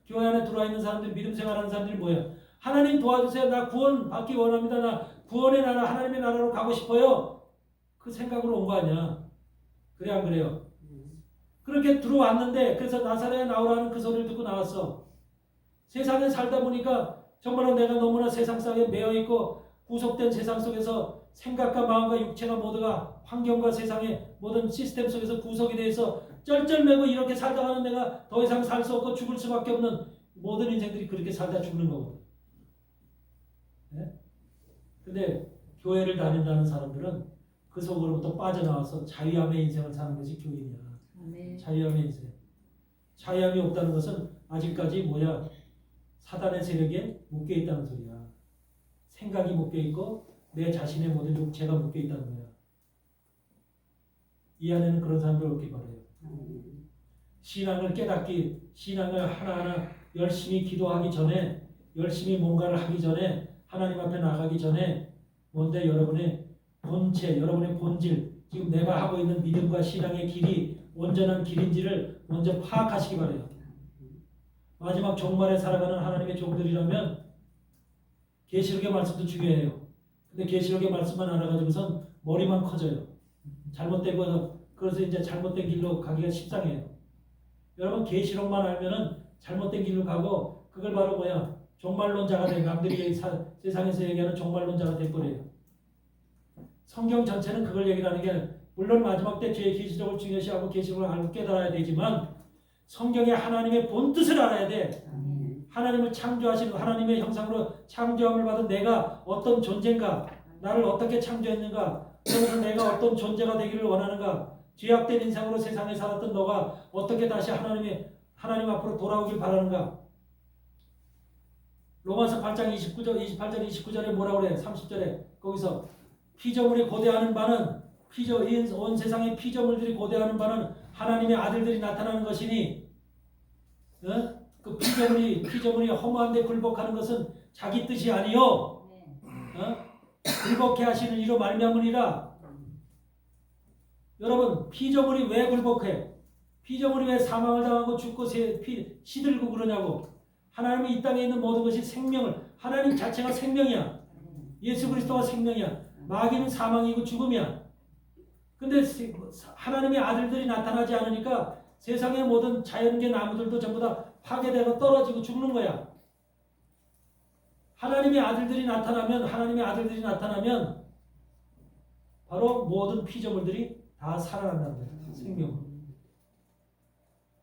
교회 안에 들어와 있는 사람들이 믿음 생활하는 사람들이 뭐야? 하나님 도와주세요. 나 구원 받기 원합니다. 나 구원의 나라 하나님의 나라로 가고 싶어요. 그 생각으로 온 거 아니야. 그래 안 그래요? 그렇게 들어왔는데 그래서 나사로에 나오라는 그 소리를 듣고 나왔어. 세상에 살다 보니까 정말로 내가 너무나 세상 속에 매여있고 구속된 세상 속에서 생각과 마음과 육체가 모두가 환경과 세상의 모든 시스템 속에서 구속이 돼서 쩔쩔매고 이렇게 살다가는 내가 더 이상 살 수 없고 죽을 수밖에 없는 모든 인생들이 그렇게 살다 죽는 거거든. 네? 근데 교회를 다닌다는 사람들은 그 속으로부터 빠져나와서 자유함의 인생을 사는 것이 교인이야. 아멘. 자유함의 인생. 자유함이 없다는 것은 아직까지 뭐야? 사단의 세력에 묶여있다는 소리야. 생각이 묶여있고 내 자신의 모든 육체가 묶여있다는 거야. 이 안에는 그런 사람들 없기 바라요. 신앙을 하나하나 열심히 기도하기 전에, 열심히 뭔가를 하기 전에, 하나님 앞에 나가기 전에 먼저 여러분의 본체, 여러분의 본질, 지금 내가 하고 있는 믿음과 신앙의 길이 온전한 길인지를 먼저 파악하시기 바라요. 마지막 종말에 살아가는 하나님의 종들이라면 계시록의 말씀도 중요해요. 근데 계시록의 말씀만 알아가지고선 머리만 커져요. 잘못되고 그래서 이제 잘못된 길로 가기가 십상해요. 여러분 계시록만 알면은 잘못된 길로 가고 그걸 바로 뭐야? 종말론자가 돼. 남들이 세상에서 얘기하는 종말론자가 될 거래요. 성경 전체는 그걸 얘기하는 게 물론 마지막 때 죄의 계시록을 중요시하고 계시록을 알고 깨달아야 되지만 성경의 하나님의 본뜻을 알아야 돼. 하나님을 창조하신 하나님의 형상으로 창조함을 받은 내가 어떤 존재인가, 나를 어떻게 창조했는가, 그래서 내가 어떤 존재가 되기를 원하는가, 죄악된 인생으로 세상에 살았던 너가 어떻게 다시 하나님 앞으로 돌아오길 바라는가. 로마서 8장 28절 29절에 뭐라고 그래? 30절에 거기서 피조물이 고대하는 바는 온 세상의 피조물들이 고대하는 바는 하나님의 아들들이 나타나는 것이니 그 피조물이 허무한데 굴복하는 것은 자기 뜻이 아니요 굴복해 하시는 이로 말미암으니라. 여러분 피조물이 왜 굴복해? 피조물이 왜 사망을 당하고 죽고 시들고 그러냐고. 하나님이 이 땅에 있는 모든 것이 생명을, 하나님 자체가 생명이야. 예수 그리스도가 생명이야. 마귀는 사망이고 죽음이야. 근데 하나님의 아들들이 나타나지 않으니까 세상의 모든 자연계 나무들도 전부 다 파괴되고 떨어지고 죽는 거야. 하나님의 아들들이 나타나면 바로 모든 피조물들이 다 살아난다는 거야. 생명.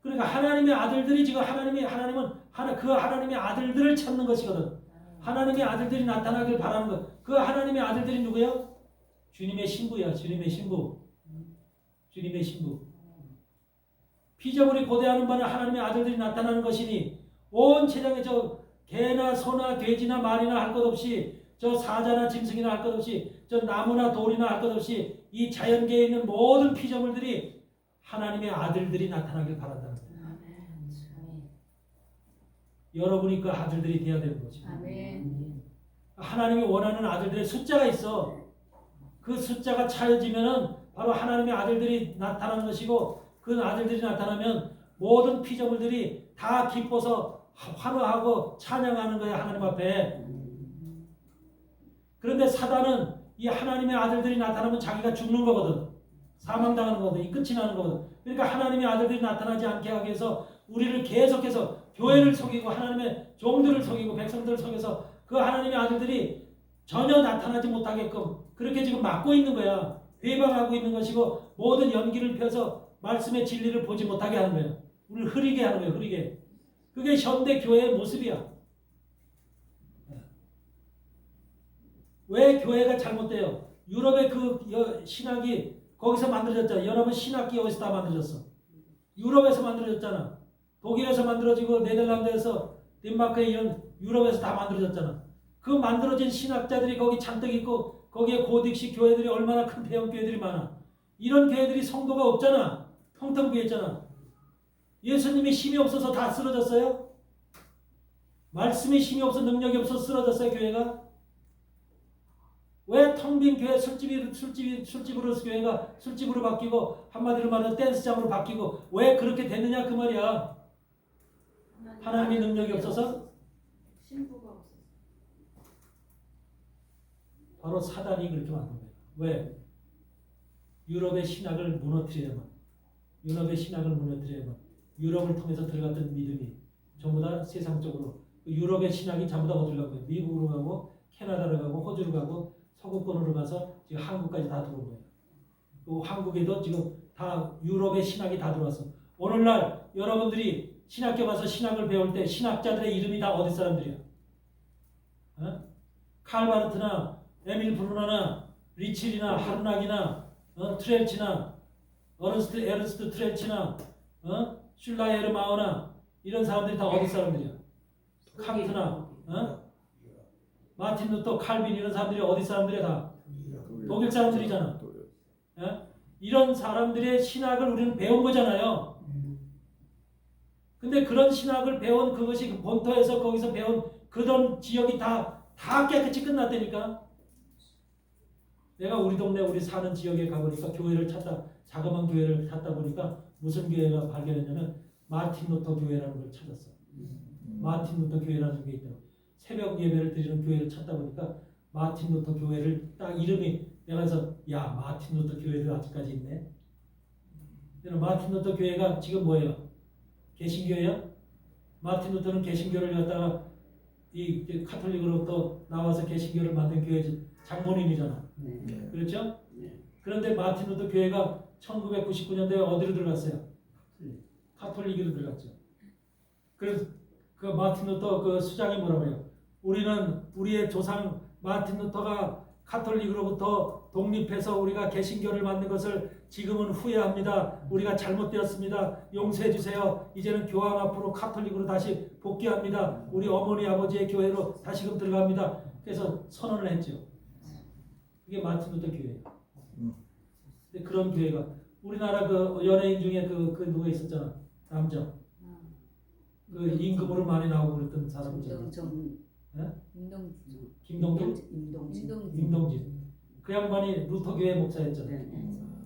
그러니까 하나님의 아들들이 지금 하나님은 그 하나님의 아들들을 찾는 것이거든. 하나님의 아들들이 나타나길 바라는 것. 그 하나님의 아들들이 누구예요? 주님의 신부야. 주님의 신부. 피조물이 고대하는 바는 하나님의 아들들이 나타나는 것이니 온 세상에 저 개나 소나 돼지나 말이나 할 것 없이 저 사자나 짐승이나 할 것 없이 저 나무나 돌이나 할 것 없이 이 자연계에 있는 모든 피조물들이 하나님의 아들들이 나타나길 바란다는 거예요. 여러분이 그 아들들이 되어야 되는 거죠. 하나님이 원하는 아들들의 숫자가 있어. 그 숫자가 차여지면은 바로 하나님의 아들들이 나타나는 것이고 그 아들들이 나타나면 모든 피조물들이 다 기뻐서 환호하고 찬양하는 거야 하나님 앞에. 그런데 사단은 이 하나님의 아들들이 나타나면 자기가 죽는 거거든. 사망당하는 거거든. 이 끝이 나는 거거든. 그러니까 하나님의 아들들이 나타나지 않게 하기 위해서 우리를 계속해서 교회를 속이고 하나님의 종들을 속이고 백성들을 속여서 그 하나님의 아들들이 전혀 나타나지 못하게끔 그렇게 지금 막고 있는 거야. 회방하고 있는 것이고 모든 연기를 펴서 말씀의 진리를 보지 못하게 하는 거야. 우리를 흐리게 하는 거야. 흐리게. 그게 현대 교회의 모습이야. 왜 교회가 잘못돼요? 유럽의 그 신학이 거기서 만들어졌잖아. 여러분 신학기 어디서 다 만들어졌어? 유럽에서 만들어졌잖아. 독일에서 만들어지고 네덜란드에서 덴마크에 이런 유럽에서 다 만들어졌잖아. 그 만들어진 신학자들이 거기 잔뜩 있고 거기에 고딕식 교회들이 얼마나 큰 대형 교회들이 많아. 이런 교회들이 성도가 없잖아. 텅텅 비었잖아. 예수님이 힘이 없어서 다 쓰러졌어요? 말씀이 힘이 없어 능력이 없어서 쓰러졌어요 교회가? 왜 텅 빈 교회 술집으로 교회가 술집으로 바뀌고 한마디로 말하면 댄스장으로 바뀌고 왜 그렇게 됐느냐 그 말이야. 하나님의 능력이 없어서? 신부가 없어서. 바로 사단이 그렇게 만든 거예요. 왜? 유럽의 신학을 무너뜨려야만 유럽을 통해서 들어갔던 믿음이 전부 다 세상적으로 유럽의 신학이 전부 다 어디로 가고 미국으로 가고 캐나다로 가고 호주로 가고 서구권으로 가서 지금 한국까지 다 들어온 거예요. 또 한국에도 지금 다 유럽의 신학이 다 들어왔어. 오늘날 여러분들이 신학교 가서 신학을 배울 때 신학자들의 이름이 다 어디 사람들이야? 칼바르트나 에밀 브루너나 리칠이나 하르낙이나 트렐치나 에르스트 트렐치나 슐라이에르 마우나 이런 사람들이 다 어디 사람들이야? 칸트나 마틴 루터 칼빈 이런 사람들이 어디 사람들이야? 다 독일 사람들이잖아. 이런 사람들의 신학을 우리는 배운 거잖아요. 근데 그런 신학을 배운 그것이 그 본토에서 거기서 배운 그런 지역이 다 깨끗이 끝났다니까. 내가 우리 동네 우리 사는 지역에 가보니까 교회를 찾다 자그마한 교회를 찾다 보니까 무슨 교회가 발견했냐면 마틴 루터 교회라는 걸 찾았어. 마틴 루터 교회라는 게 있더라고. 새벽 예배를 드리는 교회를 찾다 보니까 마틴 루터 교회를 딱 이름이 내가 해서 야 마틴 루터 교회도 아직까지 있네. 마틴 루터 교회가 지금 뭐예요? 개신교예요? 마틴 루터는 개신교를 갖다가 이 카톨릭으로부터 나와서 개신교를 만든 교회 장본인이잖아. 그렇죠? 그런데 마틴 루터 교회가 1999년도에 어디로 들어갔어요? 카톨릭으로 들어갔죠. 그래서 그 마틴 루터 그 수장이 뭐라고 해요? 우리는 우리의 조상 마틴 루터가 카톨릭으로부터 독립해서 우리가 개신교를 만든 것을 지금은 후회합니다. 우리가 잘못되었습니다. 용서해 주세요. 이제는 교황 앞으로 카톨릭으로 다시 복귀합니다. 우리 어머니 아버지의 교회로 다시금 들어갑니다. 그래서 선언을 했죠. 이게 마틴 루터 교회예요. 근데 그런 교회가 우리나라 그 연예인 중에 그 누가 있었잖아. 남자. 그 임금으로 많이 나오고 그랬던 사람 있잖아. 임동진. 그 양반이 루터 교회 목사였잖아.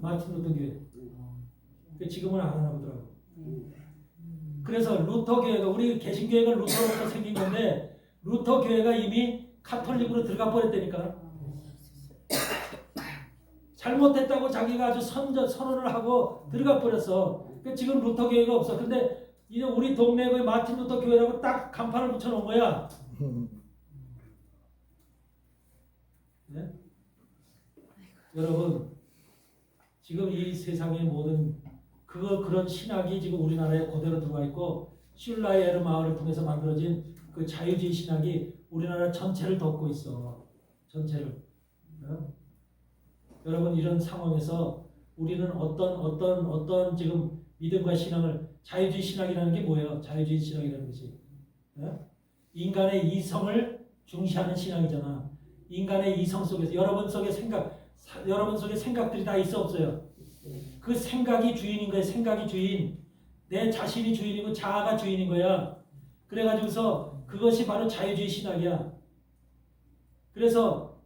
마틴 루터 교회. 그 지금은 안 하나 보더라고. 그래서 루터 교회가 우리 개신교회가 루터로부터 생긴 건데 루터 교회가 이미 카톨릭으로 들어가 버렸다니까. 잘못됐다고 자기가 아주 선언을 하고 들어가 버렸어. 그러니까 지금 루터 교회가 없어. 근데 이제 우리 동네 그 마틴 루터 교회라고 딱 간판을 붙여놓은 거야. 네? 여러분 지금 이 세상의 모든 그런 신학이 지금 우리나라에 그대로 들어와 있고 슐라이에르 마을을 통해서 만들어진 그 자유주의 신학이 우리나라 전체를 덮고 있어. 전체를. 어? 여러분 이런 상황에서 우리는 어떤 지금 믿음과 신앙을 자유주의 신학이라는 게 뭐예요? 자유주의 신학이라는 것이 어? 인간의 이성을 중시하는 신앙이잖아. 인간의 이성 속에서 여러분 속에 생각들이 다 있어 없어요? 그 생각이 주인인 거예요. 생각이 주인. 내 자신이 주인이고 자아가 주인인 거야. 그래가지고서 그것이 바로 자유주의 신학이야. 그래서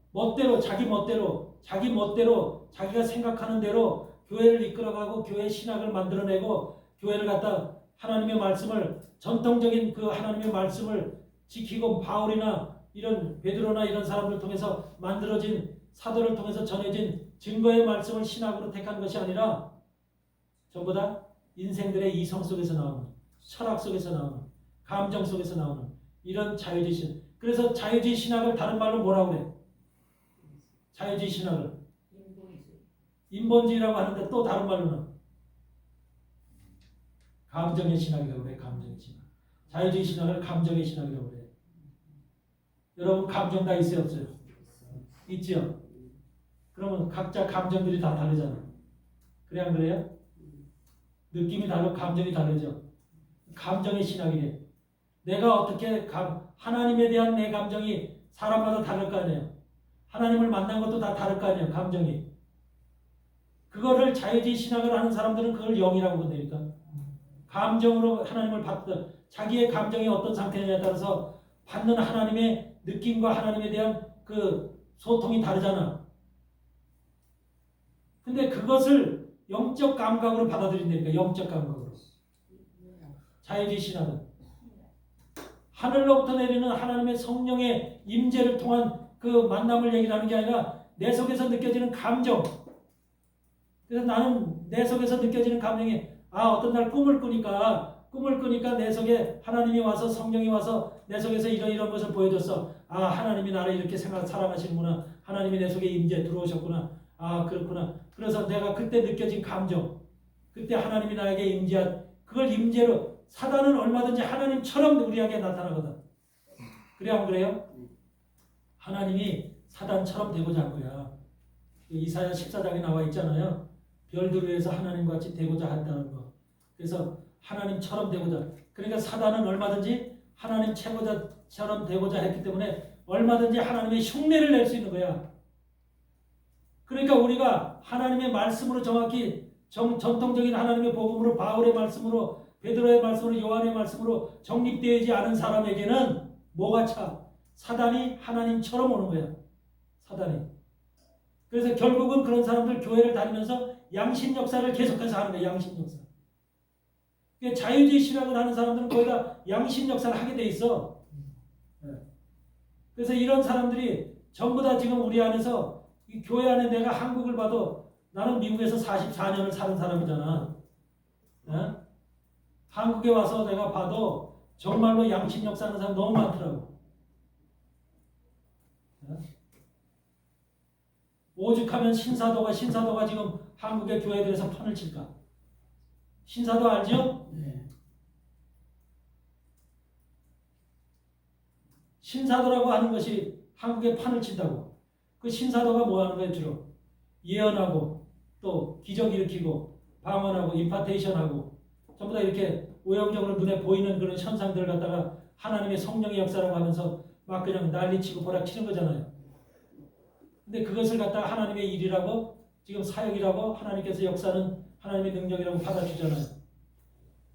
자기 멋대로 자기가 생각하는 대로 교회를 이끌어가고 교회 신학을 만들어내고 교회를 갖다 하나님의 말씀을 전통적인 그 하나님의 말씀을 지키고 바울이나 이런 베드로나 이런 사람들 통해서 만들어진 사도를 통해서 전해진 증거의 말씀을 신학으로 택한 것이 아니라 전부 다 인생들의 이성 속에서 나오는 철학 속에서 나오는 감정 속에서 나오는 이런 자유주의 신학. 그래서 자유주의 신학을 다른 말로 뭐라고 그래? 자유주의 신학을 인본주의라고 하는데 또 다른 말로는 감정의 신학이라고 그래. 감정의 신학. 자유주의 신학을 감정의 신학이라고 그래. 여러분 감정 다 있어요 없어요? 있지요? 그러면 각자 감정들이 다 다르잖아. 그래 안 그래요? 느낌이 다르고 감정이 다르죠. 감정의 신학이래. 내가 어떻게 하나님에 대한 내 감정이 사람마다 다를 거 아니에요. 하나님을 만난 것도 다 다를 거 아니에요. 감정이. 그거를 자유주의 신학을 하는 사람들은 그걸 영이라고 본다니까. 감정으로 하나님을 받든 자기의 감정이 어떤 상태냐에 따라서 받는 하나님의 느낌과 하나님에 대한 그 소통이 다르잖아. 근데 그것을 영적 감각으로 받아들인다니까. 영적 감각으로. 자유주의 신학은 하늘로부터 내리는 하나님의 성령의 임재를 통한 그 만남을 얘기하는 게 아니라 내 속에서 느껴지는 감정. 그래서 나는 내 속에서 느껴지는 감정이 어떤 날 꿈을 꾸니까 내 속에 하나님이 와서 성령이 와서 내 속에서 이런 것을 보여줬어. 하나님이 나를 이렇게 사랑하시는구나. 하나님이 내 속에 임재 들어오셨구나. 그렇구나. 그래서 내가 그때 느껴진 감정, 그때 하나님이 나에게 임재한 그걸 임재로 사단은 얼마든지 하나님처럼 우리에게 나타나거든. 그래 안 그래요? 하나님이 사단처럼 되고자 한 거야. 이사야 14장에 나와 있잖아요. 별들 위해서 하나님같이 되고자 한다는 거. 그래서 하나님처럼 되고자. 그러니까 사단은 얼마든지 하나님 최고자처럼 되고자 했기 때문에 얼마든지 하나님의 흉내를 낼 수 있는 거야. 그러니까 우리가 하나님의 말씀으로 정확히 전통적인 하나님의 복음으로 바울의 말씀으로 베드로의 말씀으로 요한의 말씀으로 정립되지 않은 사람에게는 뭐가 차? 사단이 하나님처럼 오는 거야. 사단이. 그래서 결국은 그런 사람들 교회를 다니면서 양심 역사를 계속해서 하는 거야. 양심 역사. 그러니까 자유주의 신학을 하는 사람들은 거의 다 양심 역사를 하게 돼 있어. 그래서 이런 사람들이 전부 다 지금 우리 안에서 이 교회 안에 내가 한국을 봐도 나는 미국에서 44년을 사는 사람이잖아. 한국에 와서 내가 봐도 정말로 양심 역사 하는 사람 너무 많더라고. 오죽하면 신사도가 지금 한국의 교회들에서 판을 칠까? 신사도 알죠? 네. 신사도라고 하는 것이 한국에 판을 친다고. 그 신사도가 뭐 하는 거예요? 주로 예언하고 또 기적 일으키고 방언하고 임파테이션하고 전부 다 이렇게 오형적으로 눈에 보이는 그런 현상들을 갖다가 하나님의 성령의 역사라고 하면서 막 그냥 난리치고 보락치는 거잖아요. 근데 그것을 갖다가 하나님의 일이라고 지금 사역이라고 하나님께서 역사는 하나님의 능력이라고 받아주잖아요.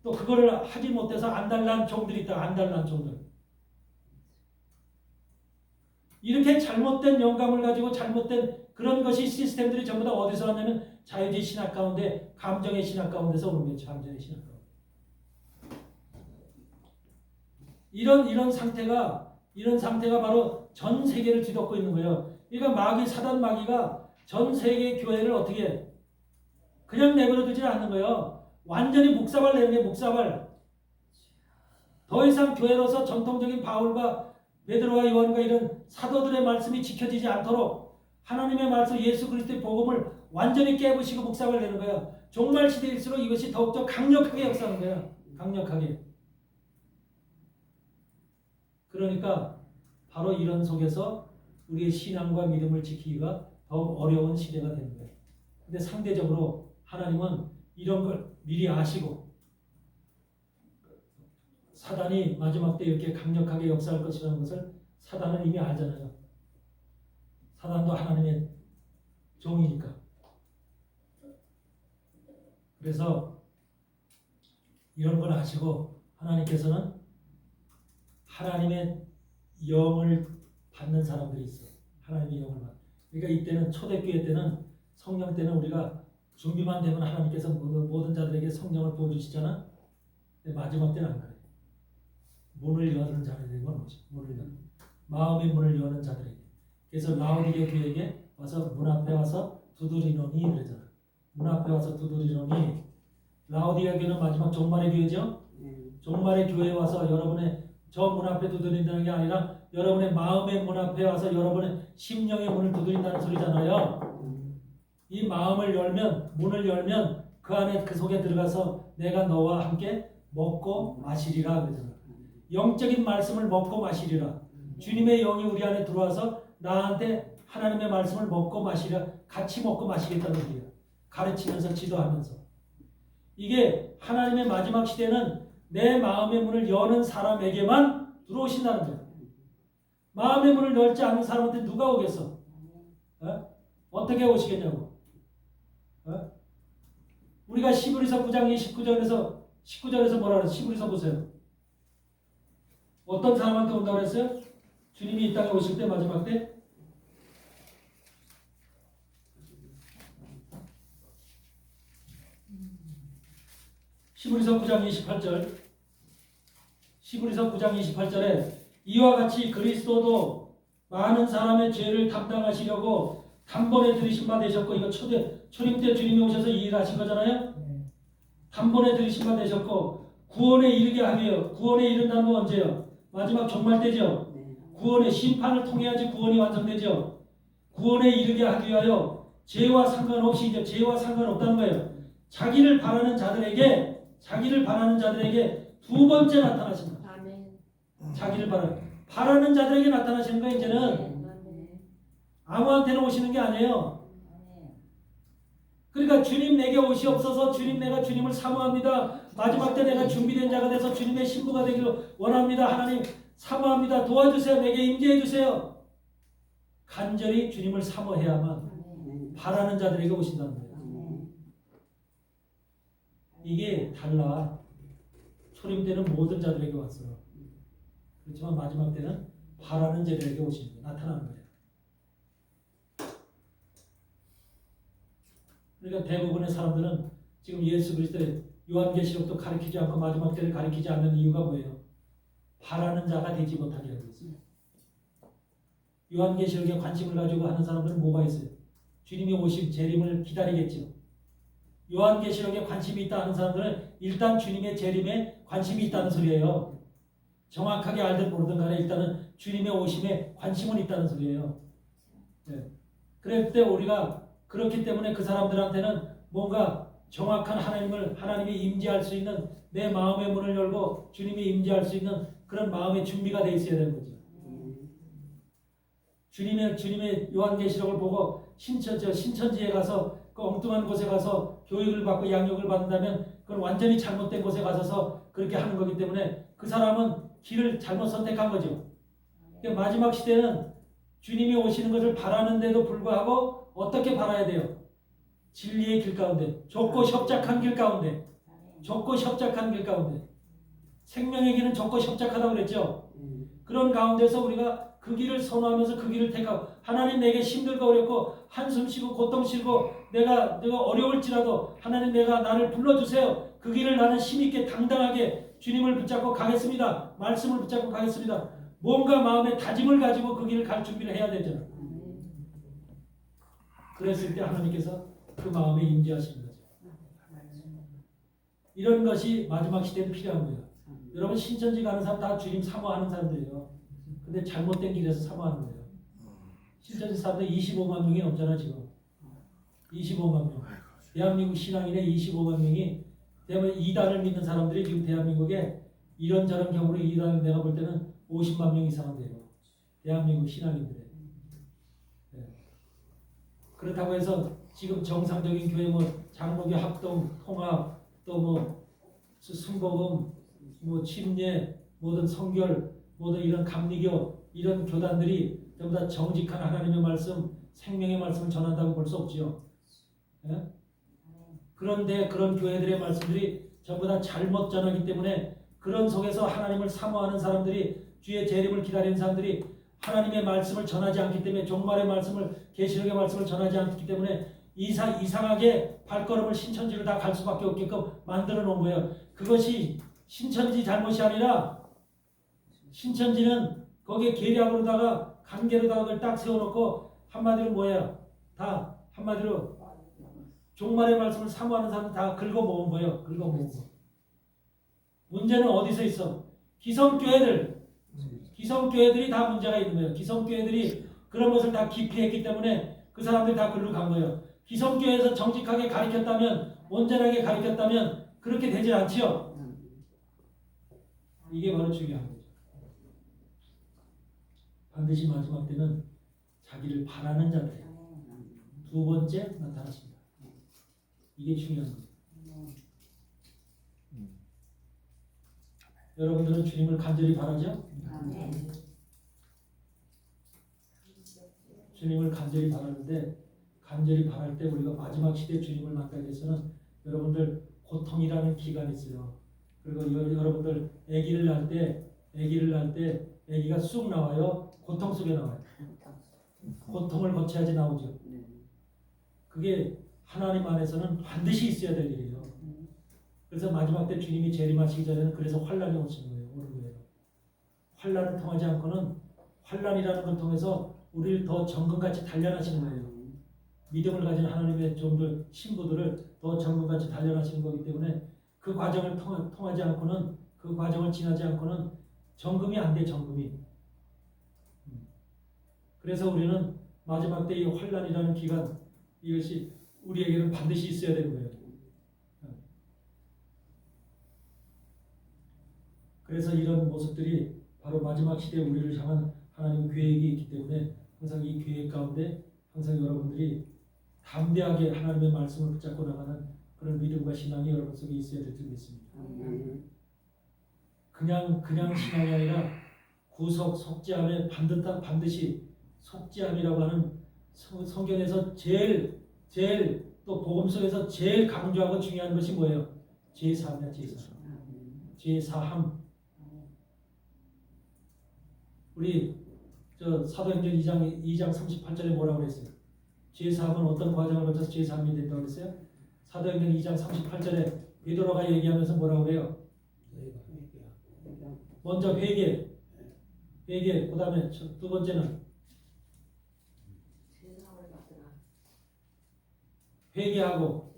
또 그거를 하지 못해서 안달난 종들이 있다. 안달난 종들. 이렇게 잘못된 영감을 가지고 잘못된 그런 것이 시스템들이 전부 다 어디서 왔냐면 자유주의 신학 가운데 감정의 신학 가운데서 오는 거죠. 감정의 신학 가운데. 이런 상태가 바로 전 세계를 뒤덮고 있는 거예요. 그러니까 사단 마귀가 전 세계 교회를 어떻게 해? 그냥 내버려 두지 않는 거예요. 완전히 묵사발 내는 게 묵사발. 더 이상 교회로서 전통적인 바울과 베드로와 요한과 이런 사도들의 말씀이 지켜지지 않도록 하나님의 말씀 예수 그리스도의 복음을 완전히 깨부시고 묵사발 내는 거야. 종말 시대일수록 이것이 더욱더 강력하게 역사하는 거야. 강력하게. 그러니까 바로 이런 속에서 우리의 신앙과 믿음을 지키기가 더욱 어려운 시대가 되는 거예요. 근데 상대적으로 하나님은 이런 걸 미리 아시고 사단이 마지막 때 이렇게 강력하게 역사할 것이라는 것을 사단은 이미 알잖아요. 사단도 하나님의 종이니까. 그래서 이런 걸 아시고 하나님께서는 하나님의 영을 받는 사람들이 있어. 하나님의 영을 받는. 그러니까 이때는 초대교회 때는 성령 때는 우리가 준비만 되면 하나님께서 모든 자들에게 성령을 부어주시잖아. 근데 마지막 때는 안 그래. 문을 여는 자들에게 문을 여는 마음의 문을 여는 자들에게. 그래서 라오디게 교회에게 와서 문 앞에 와서 두드리노니 그러잖아. 문 앞에 와서 두드리노니. 라오디게 교회는 마지막 종말의 교회죠. 종말의 교회에 와서 여러분의 저 문 앞에 두드린다는 게 아니라 여러분의 마음의 문 앞에 와서 여러분의 심령의 문을 두드린다는 소리잖아요. 이 마음을 열면, 문을 열면 그 안에 그 속에 들어가서 내가 너와 함께 먹고 마시리라 그러잖아. 영적인 말씀을 먹고 마시리라. 주님의 영이 우리 안에 들어와서 나한테 하나님의 말씀을 먹고 마시리라. 같이 먹고 마시겠다는 소리야. 가르치면서 지도하면서. 이게 하나님의 마지막 시대는 내 마음의 문을 여는 사람에게만 들어오신다는 거예요. 마음의 문을 열지 않는 사람한테 누가 오겠어? 어떻게 오시겠냐고. 우리가 시브리서 9장 19절에서 뭐라 그랬어요? 시브리서 보세요. 어떤 사람한테 온다고 그랬어요? 주님이 이 땅에 오실 때 마지막 때? 시브리서 9장 28절. 시브리서 9장 28절에 이와 같이 그리스도도 많은 사람의 죄를 담당하시려고 단번에 들이신 바 되셨고, 이거 초림 때 주님이 오셔서 이 일을 하신 거잖아요. 단번에 들이신 바 되셨고 구원에 이르게 하게요. 구원에 이른다는 건 언제요? 마지막 종말 때죠. 구원의 심판을 통해야지 구원이 완성되죠. 구원에 이르게 하기 위하여 죄와 상관없이, 이제 죄와 상관없다는 거예요. 자기를 바라는 자들에게 두 번째 나타나신다. 자기를 바라는 자들에게 나타나시는 거예요. 이제는 아무한테나 오시는 게 아니에요. 그러니까 주님 내게 오시옵소서. 주님, 내가 주님을 사모합니다. 마지막 때 내가 준비된 자가 돼서 주님의 신부가 되기를 원합니다. 하나님 사모합니다. 도와주세요. 내게 임재해 주세요. 간절히 주님을 사모해야만 바라는 자들에게 오신다는 거예요. 이게 달라. 초림 때는 모든 자들에게 왔어요. 그렇지만 마지막 때는 바라는 자들에게 오시는 거예요. 나타나는 거예요. 그러니까 대부분의 사람들은 지금 예수 그리스도의 요한계시록도 가르치지 않고 마지막 때를 가르치지 않는 이유가 뭐예요? 바라는 자가 되지 못하게 하고 있어요. 요한계시록에 관심을 가지고 하는 사람들은 뭐가 있어요? 주님이 오실 재림을 기다리겠죠. 요한계시록에 관심이 있다 하는 사람들은 일단 주님의 재림에 관심이 있다는 소리예요. 정확하게 알든 모르든 간에 일단은 주님의 오심에 관심은 있다는 소리예요. 네. 그럴 때 우리가 그렇기 때문에 그 사람들한테는 뭔가 정확한 하나님이 임재할 수 있는, 내 마음의 문을 열고 주님이 임재할 수 있는 그런 마음의 준비가 돼 있어야 되는 거죠. 주님의 요한계시록을 보고 신천지에 가서 그 엉뚱한 곳에 가서 교육을 받고 양육을 받는다면 그건 완전히 잘못된 곳에 가서서 그렇게 하는 거기 때문에 그 사람은 길을 잘못 선택한 거죠. 그러니까 마지막 시대는 주님이 오시는 것을 바라는데도 불구하고 어떻게 바라야 돼요? 진리의 길 가운데, 좁고 협착한 길 가운데, 좁고 협착한 길 가운데, 생명의 길은 좁고 협착하다고 그랬죠. 그런 가운데서 우리가 그 길을 선호하면서 그 길을 택하고, 하나님 내게 힘들고 어렵고 한숨 쉬고 고통 쉬고 내가 어려울지라도 하나님 내가 나를 불러주세요. 그 길을 나는 힘있게 당당하게 주님을 붙잡고 가겠습니다. 말씀을 붙잡고 가겠습니다. 뭔가 마음에 다짐을 가지고 그 길을 갈 준비를 해야 되잖아. 그랬을 때 하나님께서 그 마음에 임재하시는 거죠. 이런 것이 마지막 시대에 필요한 거예요. 여러분 신천지 가는 사람 다 주님 사모하는 사람들이에요. 근데 잘못된 길에서 사모하는 거예요. 신천지 사람들 25만 명이 넘잖아 지금. 25만 명. 대한민국 신앙인의 25만 명이 대부분 이단을 믿는 사람들이 지금 대한민국에 이런저런 경우로 이단을 내가 볼 때는 50만 명 이상은 돼요. 대한민국 신앙인들의. 네. 그렇다고 해서 지금 정상적인 교회 뭐 장로교 합동 통합 또 뭐 순복음 뭐 침례 모든 성결 모든 이런 감리교 이런 교단들이 전부 다 정직한 하나님의 말씀 생명의 말씀을 전한다고 볼 수 없지요. 예? 그런데 그런 교회들의 말씀들이 전부 다 잘못 전하기 때문에 그런 속에서 하나님을 사모하는 사람들이 주의 재림을 기다리는 사람들이 하나님의 말씀을 전하지 않기 때문에 종말의 말씀을 계시록의 말씀을 전하지 않기 때문에 이상하게 발걸음을 신천지로 다 갈 수밖에 없게끔 만들어 놓은 거예요. 그것이 신천지 잘못이 아니라 신천지는 거기에 계략으로다가 관계로다가 그걸 딱 세워놓고 한마디로 뭐야? 다 한마디로 종말의 말씀을 사모하는 사람 다 긁어모은 거예요. 긁어모은 거. 문제는 어디서 있어? 기성교회들이 다 문제가 있는 거예요. 기성교회들이 그런 것을 다 기피했기 때문에 그 사람들이 다 글로 간 거예요. 기성교회에서 정직하게 가르쳤다면 온전하게 가르쳤다면 그렇게 되지 않지요. 이게 바로 중요한 거죠. 반드시 마지막 때는 자기를 바라는 자들 두 번째 나타났습니다. 이게 중요한 거죠. 여러분들은 주님을 간절히 바라죠? 주님을 간절히 바라는데 간절히 바랄 때 우리가 마지막 시대 주님을 만나기 위해서는 여러분들 고통이라는 기간이 있어요. 그리고 여러분들 아기를 낳을 때 아기가 쑥 나와요. 고통 속에 나와요. 고통을 거쳐야지 나오죠. 그게 하나님 안에서는 반드시 있어야 될 일이에요. 그래서 마지막 때 주님이 재림하시기 전에는 그래서 환란이 오시는 거예요. 오는 거예요. 환란을 통하지 않고는 환란이라는 걸 통해서 우리를 더 정금같이 단련하시는 거예요. 믿음을 가진 하나님의 종들 신부들을 더 정금같이 단련하시는 거기 때문에 그 과정을 통하지 않고는 그 과정을 지나지 않고는 정금이 안 돼. 정금이. 그래서 우리는 마지막 때 이 환란이라는 기간 이것이 우리에게는 반드시 있어야 되는 거예요. 그래서 이런 모습들이 바로 마지막 시대에 우리를 향한 하나님의 계획이 있기 때문에 항상 이 계획 가운데 항상 여러분들이 담대하게 하나님의 말씀을 붙잡고 나가는 그런 믿음과 신앙이 여러분 속에 있어야 될 줄 믿습니다. 그냥 신앙이 아니라 구속 속죄함에 반드시 속죄함이라고 하는 성경에서 제일 또 복음 속에서 제일 강조하고 중요한 것이 뭐예요? 제사함이야. 제사함. 우리 사도행전 2장 38절에 뭐라고 그랬어요? 제사함은 어떤 과정을 거쳐서 제사함이 된다고 그랬어요? 사도행전 2장 38절에 베드로가 얘기하면서 뭐라고 그래요? 먼저 회개, 그 다음에 두 번째는 회개하고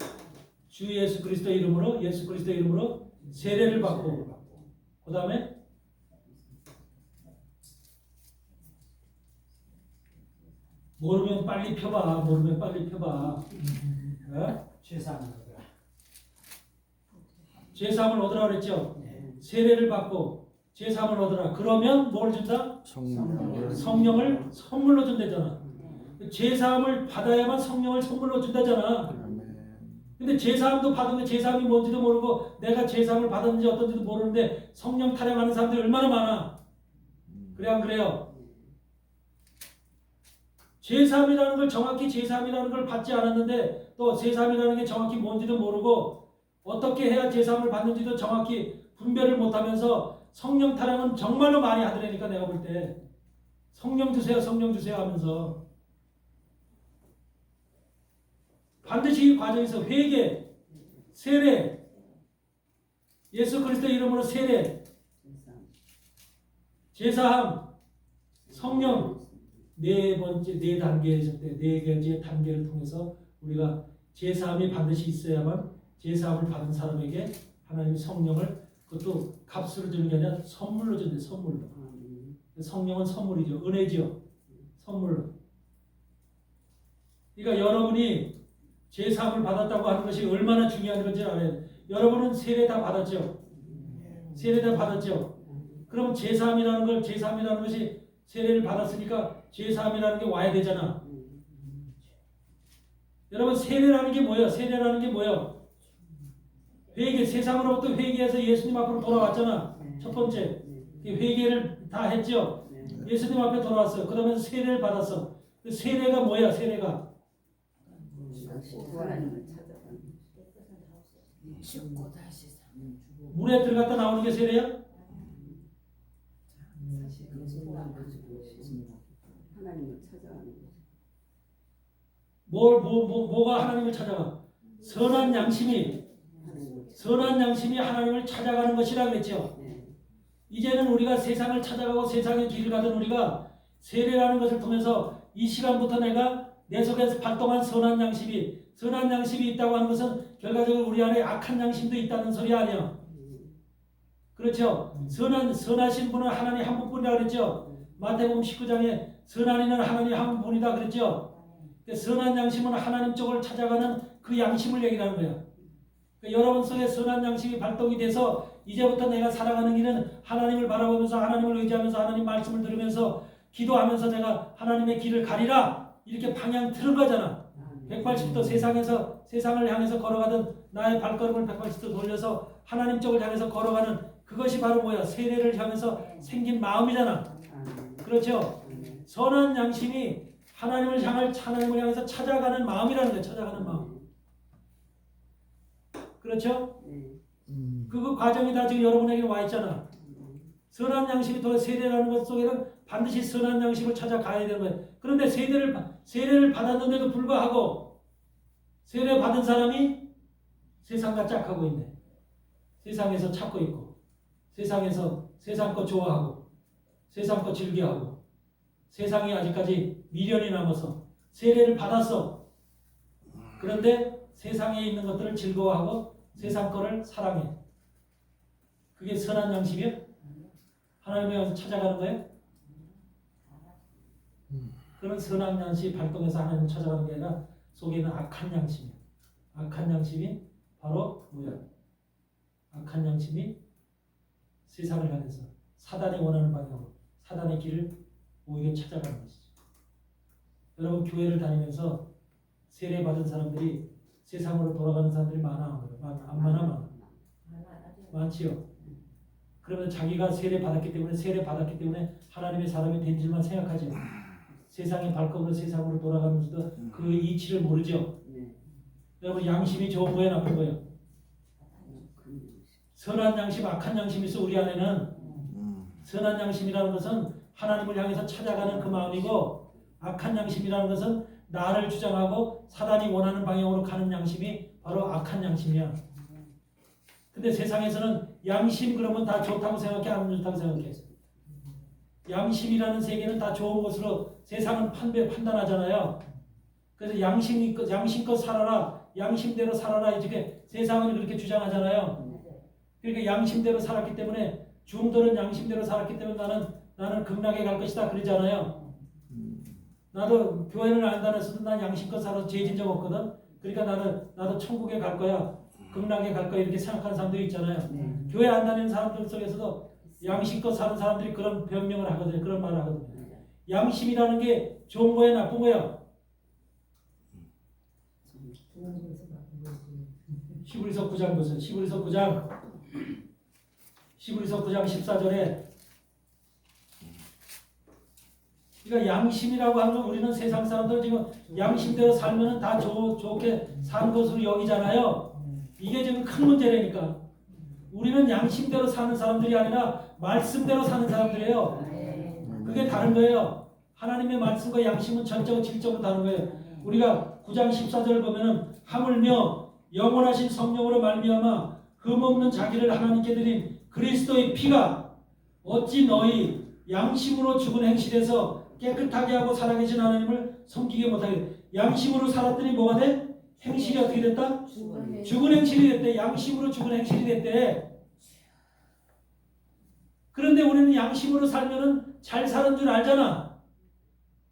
주 예수 그리스도의 이름으로 세례를 받고 그 다음에 모르면 빨리 펴봐. 제사함을 얻으라 그랬죠. 세례를 받고 제사함을 얻으라. 그러면 뭘 준다? 성령을 선물로 준다잖아. 제사함을 받아야만 성령을 선물로 준다잖아. 근데 제사함도 받은데 제사함이 뭔지도 모르고 내가 제사함을 받았는지 어떤지도 모르는데 성령 타령하는 사람들이 얼마나 많아. 그래 안 그래요? 제사함이라는 걸 정확히 제사함이라는 걸 받지 않았는데 또 제3이라는 게 정확히 뭔지도 모르고 어떻게 해야 제3을 받는지도 정확히 분별을 못하면서 성령 타령은 정말로 많이 하더라니까 내가 볼 때 성령 주세요 하면서 반드시 이 과정에서 회개, 세례, 예수 그리스도 이름으로 세례, 제사함, 성령 네 번째 네 단계에서 네 가지 단계를 통해서 우리가 제사함이 반드시 있어야만 제사함을 받은 사람에게 하나님 성령을 그것도 값으로 주는 게 아니라 선물로 준대 선물로. 성령은 선물이죠. 은혜죠. 선물로. 그러니까 여러분이 제사함을 받았다고 하는 것이 얼마나 중요한 건지 알아요. 여러분은 세례 다 받았죠. 세례 다 받았죠. 그럼 제사함이라는 것이 세례를 받았으니까 제사함이라는 게 와야 되잖아. 여러분 세례라는 게 뭐예요? 세례라는 게 뭐예요? 회개, 세상으로부터 회개해서 예수님 앞으로 돌아왔잖아. 첫 번째 회개를 다 했죠. 예수님 앞에 돌아왔어요. 그러면서 세례를 받았어. 그 세례가 뭐야? 세례가 죽고 다시 사는 물에 들어갔다 나오는 게 세례야? 하나님을 찾아가는 거죠. 뭐가 하나님을 찾아가? 선한 양심이 하나님을 찾아가는 것이라 그랬죠. 이제는 우리가 세상을 찾아가고 세상의 길을 가던 우리가 세례라는 것을 통해서 이 시간부터 내가 내 속에서 발동한 선한 양심이 있다고 하는 것은 결과적으로 우리 안에 악한 양심도 있다는 소리 아니야. 그렇죠? 선하신 분은 하나님 한 분뿐이라 그랬죠. 마태복음 19장에 선한 이는 하나님 한 분이다 그랬죠. 선한 양심은 하나님 쪽을 찾아가는 그 양심을 얘기하는 거야. 여러분 속에 선한 양심이 발동이 돼서 이제부터 내가 살아가는 길은 하나님을 바라보면서 하나님을 의지하면서 하나님 말씀을 들으면서 기도하면서 내가 하나님의 길을 가리라 이렇게 방향 틀은 거잖아. 180도 세상을 향해서 걸어가던 나의 발걸음을 180도 돌려서 하나님 쪽을 향해서 걸어가는 그것이 바로 뭐야? 세례를 향해서 생긴 마음이잖아. 그렇죠? 선한 양심이 하나님을 향해서 찾아가는 마음이라는 거예요. 찾아가는 마음. 그렇죠? 그 과정이 다 지금 여러분에게 와 있잖아. 선한 양심이 더 세례라는 것 속에는 반드시 선한 양심을 찾아가야 되는 거예요. 그런데 세례를 받았는데도 불구하고 세례 받은 사람이 세상과 짝하고 있네. 세상에서 찾고 있고 세상에서 세상 거 좋아하고 세상 거 즐겨하고 세상이 아직까지 미련이 남아서 세례를 받았어. 그런데 세상에 있는 것들을 즐거워하고 세상 거를 사랑해. 그게 선한 양심이야? 하나님을 찾아가는 거예요? 그런 선한 양심이 발동해서 하나님을 찾아가는 게 아니라 속에 있는 악한 양심이야. 악한 양심이 바로 뭐야? 악한 양심이 세상을 향해서 사단이 원하는 방향으로 사단의 길을 오히려 찾아가는 것이죠. 여러분 교회를 다니면서 세례 받은 사람들이 세상으로 돌아가는 사람들이 많아. 안 많아? 많지요. 그러면 자기가 세례 받았기 때문에 하나님의 사람이 된 줄만 생각하죠. 세상의 발걸음으로 세상으로 돌아가면서도 그 이치를 모르죠. 여러분 양심이 좋은 거예요, 나쁜 거예요? 선한 양심, 악한 양심이 있어. 우리 안에는 선한 양심이라는 것은 하나님을 향해서 찾아가는 그 마음이고 악한 양심이라는 것은 나를 주장하고 사단이 원하는 방향으로 가는 양심이 바로 악한 양심이야. 근데 세상에서는 양심 그러면 다 좋다고 생각해, 안 좋다고 생각해? 양심이라는 세계는 다 좋은 것으로 세상은 판단하잖아요. 그래서 양심껏 살아라, 양심대로 살아라 이렇게 세상은 그렇게 주장하잖아요. 그러니까 양심대로 살았기 때문에 중도는 양심대로 살았기 때문에 나는 극락에 갈 것이다 그러잖아요. 나도 교회를 안 다녔어도 난 양심껏 살아서 죄진 적 없거든. 그러니까 나도 천국에 갈 거야, 극락에 갈 거야 이렇게 생각하는 사람들이 있잖아요. 교회 안 다니는 사람들 속에서도 양심껏 사는 사람들이 그런 변명을 하거든요. 그런 말을 하거든요. 양심이라는 게 좋은 거야, 나쁜 거야? 히브리서 9장 보세요. 히브리서 9장 14절에 그러니까 양심이라고 하면 우리는 세상 사람들 지금 양심대로 살면은 다 좋게 산 것으로 여기잖아요. 이게 지금 큰 문제라니까. 우리는 양심대로 사는 사람들이 아니라 말씀대로 사는 사람들이에요. 그게 다른 거예요. 하나님의 말씀과 양심은 전적으로 질적으로 다른 거예요. 우리가 9장 14절을 보면은 하물며 영원하신 성령으로 말미암아 흠없는 자기를 하나님께 드린 그리스도의 피가 어찌 너희 양심으로 죽은 행실에서 깨끗하게 하고 살아계신 하나님을 섬기게 못하게. 양심으로 살았더니 뭐가 돼? 행실이 어떻게 됐다? 죽은 행실이 됐대. 양심으로 죽은 행실이 됐대. 그런데 우리는 양심으로 살면은 잘 사는 줄 알잖아.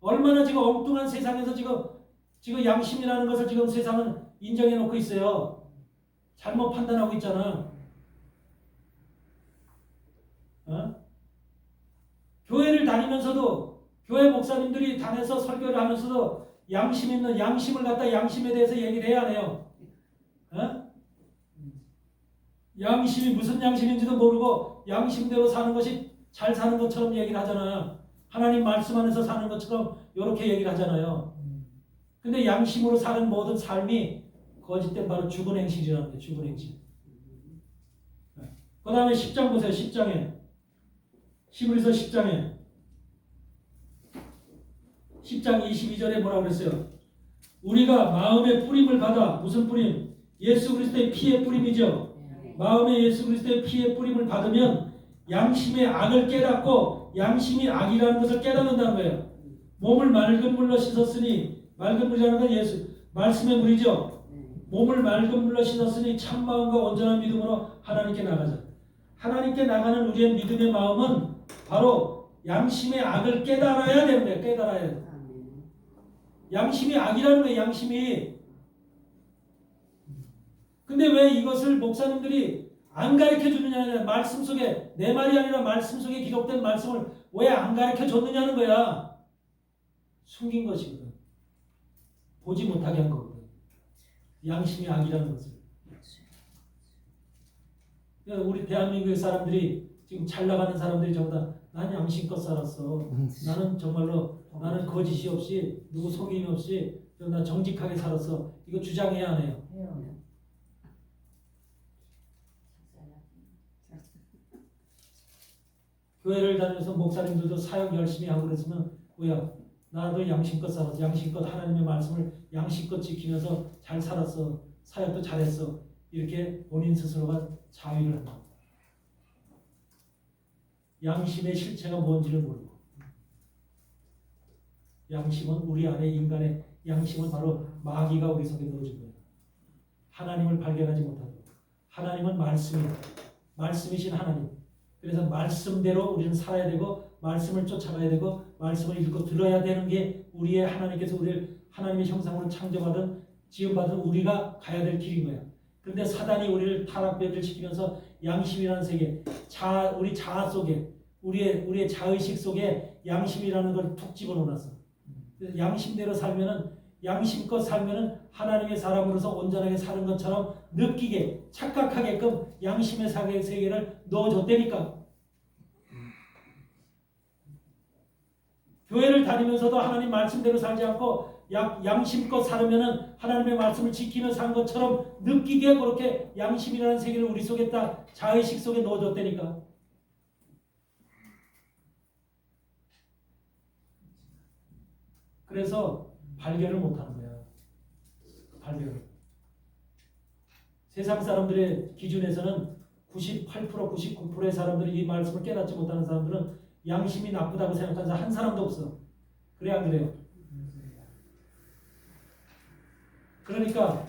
얼마나 지금 엉뚱한 세상에서 지금 양심이라는 것을 지금 세상은 인정해 놓고 있어요. 잘못 판단하고 있잖아. 교회를 다니면서도 교회 목사님들이 단에서 설교를 하면서도 양심 있는 양심을 갖다 양심에 대해서 얘기를 해야 해요. 양심이 무슨 양심인지도 모르고 양심대로 사는 것이 잘 사는 것처럼 얘기를 하잖아요. 하나님 말씀 안에서 사는 것처럼 이렇게 얘기를 하잖아요. 근데 양심으로 사는 모든 삶이 거짓된 바로 죽은 행실이라는 거예요. 죽은 행실. 그 다음에 10장 보세요. 10장에 히브리서 10장 22절에 뭐라고 그랬어요? 우리가 마음의 뿌림을 받아. 무슨 뿌림? 예수 그리스도의 피의 뿌림이죠. 마음에 예수 그리스도의 피의 뿌림을 받으면 양심의 악을 깨닫고 양심이 악이라는 것을 깨닫는다는 거예요. 몸을 맑은 물로 씻었으니, 맑은 물이라는 건 예수 말씀의 물이죠. 몸을 맑은 물로 씻었으니 참마음과 온전한 믿음으로 하나님께 나가자. 하나님께 나가는 우리의 믿음의 마음은 바로 양심의 악을 깨달아야 되는 거예요. 깨달아야 돼요. 양심이 악이라는 거예요. 양심이. 근데 왜 이것을 목사님들이 안 가르쳐 주느냐? 말씀 속에, 내 말이 아니라 말씀 속에 기록된 말씀을 왜 안 가르쳐 줬느냐는 거야. 숨긴 것이거든. 보지 못하게 한 거거든. 양심이 악이라는 것을. 우리 대한민국의 사람들이 지금 잘 나가는 사람들이 전부 다 난 양심껏 살았어. 나는 정말로 나는 거짓이 없이 누구 속임이 없이 나 정직하게 살았어. 이거 주장해야 안 해요? 교회를 다니면서 목사님들도 사역 열심히 하고 그랬으면 뭐야, 나도 양심껏 살았어. 양심껏 하나님의 말씀을 양심껏 지키면서 잘 살았어. 사역도 잘했어. 이렇게 본인 스스로가 자위를 한다. 양심의 실체가 뭔지를 모르고, 양심은 우리 안에 인간의 양심은 바로 마귀가 우리 속에 넣어준 거예요. 하나님을 발견하지 못하고. 하나님은 말씀이다. 말씀이신 하나님. 그래서 말씀대로 우리는 살아야 되고 말씀을 쫓아가야 되고 말씀을 읽고 들어야 되는 게 우리의 하나님께서 우리를 하나님의 형상으로 창조받은 지음받은 우리가 가야 될 길인 거야. 그런데 사단이 우리를 타락배를 시키면서 양심이라는 세계, 우리 자아 속에 우리의 자의식 속에 양심이라는 걸 툭 집어넣어놨어. 양심대로 살면은 양심껏 살면은 하나님의 사람으로서 온전하게 사는 것처럼 느끼게 착각하게끔 양심의 세계를 넣어줬다니까. 교회를 다니면서도 하나님 말씀대로 살지 않고 양심껏 살으면은 하나님의 말씀을 지키며 산 것처럼 느끼게 그렇게 양심이라는 세계를 우리 속에 딱 자의식 속에 넣어줬다니까. 그래서 발견을 못하는 거야. 발견을. 세상 사람들의 기준에서는 98%, 99%의 사람들이 이 말씀을 깨닫지 못하는 사람들은 양심이 나쁘다고 생각하는 사람 한 사람도 없어. 그래 안 그래요? 그러니까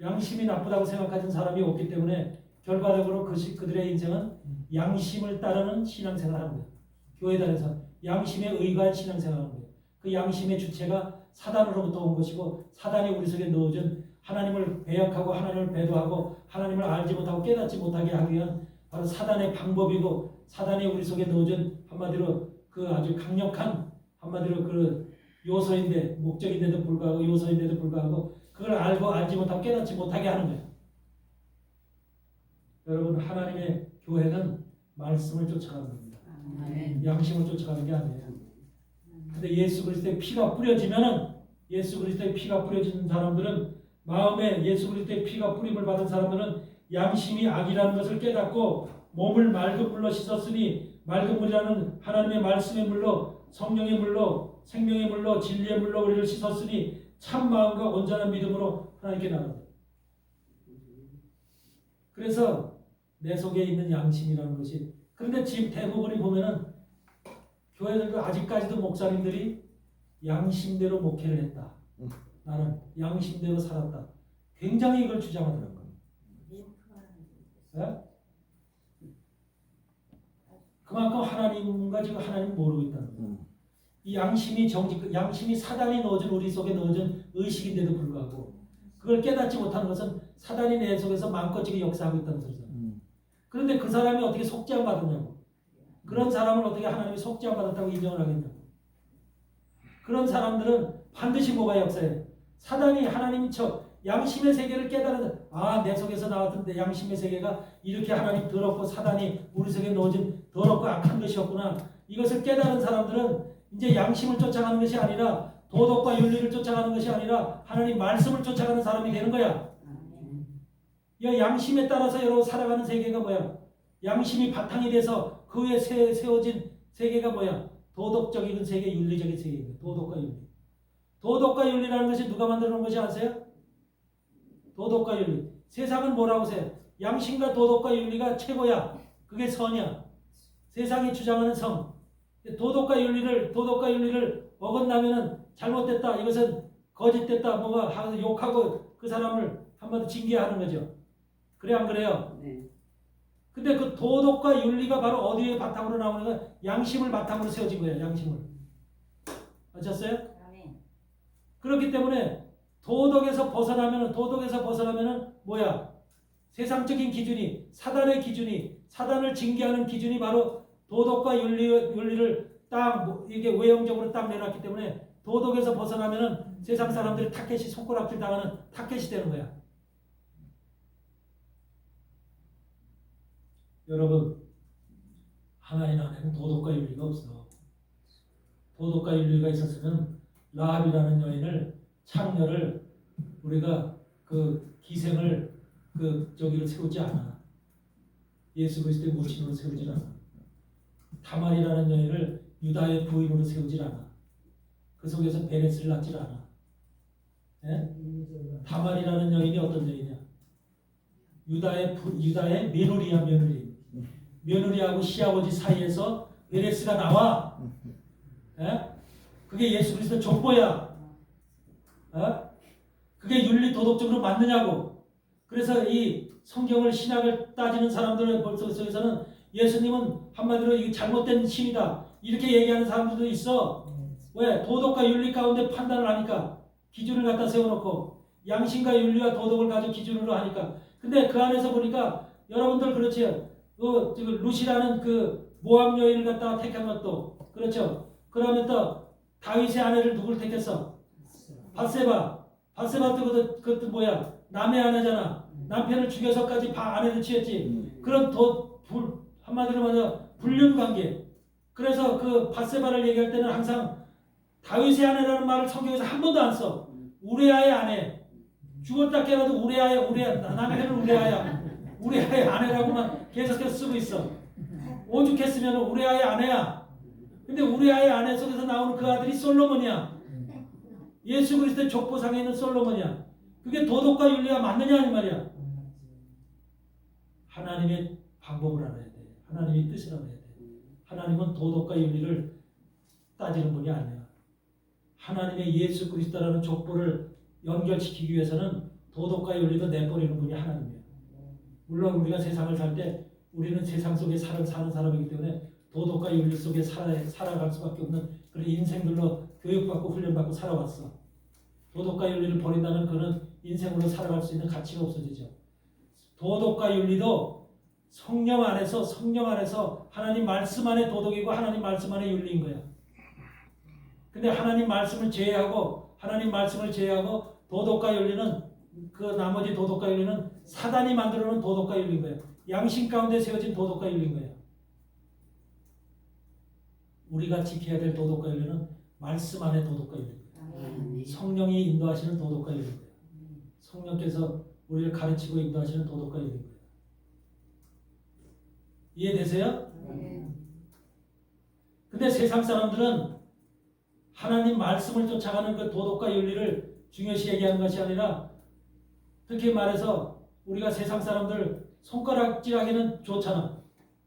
양심이 나쁘다고 생각하는 사람이 없기 때문에 결과적으로 그들의 인생은 양심을 따르는 신앙생활을 하는 거예요. 교회 다녀서 양심에 의거한 신앙생활을 하는 거예요. 그 양심의 주체가 사단으로부터 온 것이고 사단이 우리 속에 넣어준 하나님을 배역하고 하나님을 배도하고 하나님을 알지 못하고 깨닫지 못하게 하기 위한 바로 사단의 방법이고 사단이 우리 속에 넣어준 한마디로 그 아주 강력한 한마디로 그 요소인데 목적인데도 불구하고 요소인데도 불구하고 그걸 알고 알지 못하고 깨닫지 못하게 하는 거예요. 여러분 하나님의 교회는 말씀을 쫓아가는 겁니다. 양심을 쫓아가는 게 아니에요. 근데 예수 그리스도의 피가 뿌려지면은 예수 그리스도의 피가 뿌려지는 사람들은 마음에 예수 그리스도의 피가 뿌림을 받은 사람들은 양심이 악이라는 것을 깨닫고 몸을 맑은 물로 씻었으니 맑은 물이라는 하나님의 말씀의 물로 성령의 물로 생명의 물로 진리의 물로 우리를 씻었으니 참 마음과 온전한 믿음으로 하나님께 나간다. 그래서 내 속에 있는 양심이라는 것이 그런데 지금 대부분이 보면은 교회들도 아직까지도 목사님들이 양심대로 목회를 했다. 나는 양심대로 살았다. 굉장히 이걸 주장하더라고요. 네? 그만큼 하나님과 지금 하나님 모르고 있다는 거예요. 이 양심이 양심이 사단이 넣어준 우리 속에 넣어준 의식인데도 불구하고 그걸 깨닫지 못하는 것은 사단이 내 속에서 마음껏지게 역사하고 있다는 소리죠. 그런데 그 사람이 어떻게 속죄함 받았냐고. 그런 사람을 어떻게 하나님이 속죄함 받았다고 인정을 하겠냐고. 그런 사람들은 반드시 뭐가 역사해요. 사단이 하나님이 양심의 세계를 깨달은 내 속에서 나왔던 내 양심의 세계가 이렇게 하나님 더럽고 사단이 우리 속에 넣어진 더럽고 악한 것이었구나. 이것을 깨달은 사람들은 이제 양심을 쫓아가는 것이 아니라 도덕과 윤리를 쫓아가는 것이 아니라 하나님 말씀을 쫓아가는 사람이 되는 거야. 이 양심에 따라서 여러분 살아가는 세계가 뭐야? 양심이 바탕이 돼서 그 위에 세워진 세계가 뭐야? 도덕적인 세계, 윤리적인 세계입니다. 도덕과 윤리. 도덕과 윤리라는 것이 누가 만들어 놓은 것이 아세요? 도덕과 윤리. 세상은 뭐라고 세요? 양심과 도덕과 윤리가 최고야. 그게 선이야. 세상이 주장하는 성. 도덕과 윤리를 어긋나면은 잘못됐다. 이것은 거짓됐다. 뭐가 욕하고 그 사람을 한마디 징계하는 거죠. 그래 안 그래요? 네. 근데 그 도덕과 윤리가 바로 어디에 바탕으로 나오는 거야? 양심을 바탕으로 세워진 거예요. 양심을. 아셨어요? 그렇기 때문에 도덕에서 벗어나면은 뭐야? 세상적인 기준이 사단의 기준이 사단을 징계하는 기준이 바로 도덕과 윤리를 딱 이게 외형적으로 딱 내놨기 때문에 도덕에서 벗어나면은 세상 사람들이 타켓이 손가락질 당하는 타켓이 되는 거야. 여러분, 하나님 안에는 도덕과 윤리가 없어. 도덕과 윤리가 있었으면 라합이라는 여인을 창녀를 우리가 그 기생을 저기를 세우지 않아. 예수 그리스도의 모친으로 세우지 않아. 다말이라는 여인을 유다의 부인으로 세우지 않아. 그 속에서 베레스를 낳지 않아. 예? 다말이라는 여인이 어떤 여인이야? 유다의 며느리야, 며느리. 며느리하고 시아버지 사이에서 베레스가 나와. 예? 그게 예수 그리스도 족보야. 어? 그게 윤리 도덕적으로 맞느냐고. 그래서 이 성경을 신학을 따지는 사람들의 벌써 속에서는 예수님은 한마디로 이게 잘못된 신이다. 이렇게 얘기하는 사람들도 있어. 왜? 도덕과 윤리 가운데 판단을 하니까. 기준을 갖다 세워놓고 양심과 윤리와 도덕을 가지고 기준으로 하니까. 근데 그 안에서 보니까 여러분들 그렇지요. 루시라는 그 모압 여인을 갖다가 택한 것도 그렇죠. 그러면 또 다윗의 아내를 누굴 택했어? 바세바도 그것도 뭐야? 남의 아내잖아. 남편을 죽여서까지 아내를 취했지. 그런 한마디로 말해서 불륜 관계. 그래서 그 바세바를 얘기할 때는 항상 다윗의 아내라는 말을 성경에서 한 번도 안 써. 우레아의 아내. 죽었다 깨라도 나가해는 우레아야. 우레아의 아내라고만 계속해서 쓰고 있어. 오죽했으면 우레아의 아내야. 근데 우레아의 아내 속에서 나오는 그 아들이 솔로몬이야. 예수 그리스도의 족보상에 있는 솔로몬이야. 그게 도덕과 윤리가 맞느냐 이 말이야. 하나님의 방법을 알아야 돼. 하나님의 뜻을 알아야 돼. 하나님은 도덕과 윤리를 따지는 분이 아니야. 하나님의 예수 그리스도라는 족보를 연결시키기 위해서는 도덕과 윤리도 내버리는 분이 하나님이야. 물론 우리가 세상을 살 때 우리는 세상 속에 사는 사람이기 때문에 도덕과 윤리 속에 살아갈 수밖에 없는 그런 인생들로 교육받고 훈련받고 살아왔어. 도덕과 윤리를 버린다면 그는 인생으로 살아갈 수 있는 가치가 없어지죠. 도덕과 윤리도 성령 안에서 하나님 말씀 안에 도덕이고 하나님 말씀 안에 윤리인 거야. 근데 하나님 말씀을 제외하고 도덕과 윤리는 그 나머지 도덕과 윤리는 사단이 만들어 놓은 도덕과 윤리인 거야. 양심 가운데 세워진 도덕과 윤리인 거야. 우리가 지켜야 될 도덕과 윤리는 말씀 안에 도덕과 윤리인 거예요. 성령이 인도하시는 도덕과 윤리인 거예요. 성령께서 우리를 가르치고 인도하시는 도덕과 윤리인 거예요. 이해되세요? 근데 세상 사람들은 하나님 말씀을 쫓아가는 그 도덕과 윤리를 중요시 얘기하는 것이 아니라, 특히 말해서 우리가 세상 사람들 손가락질하기는 좋잖아.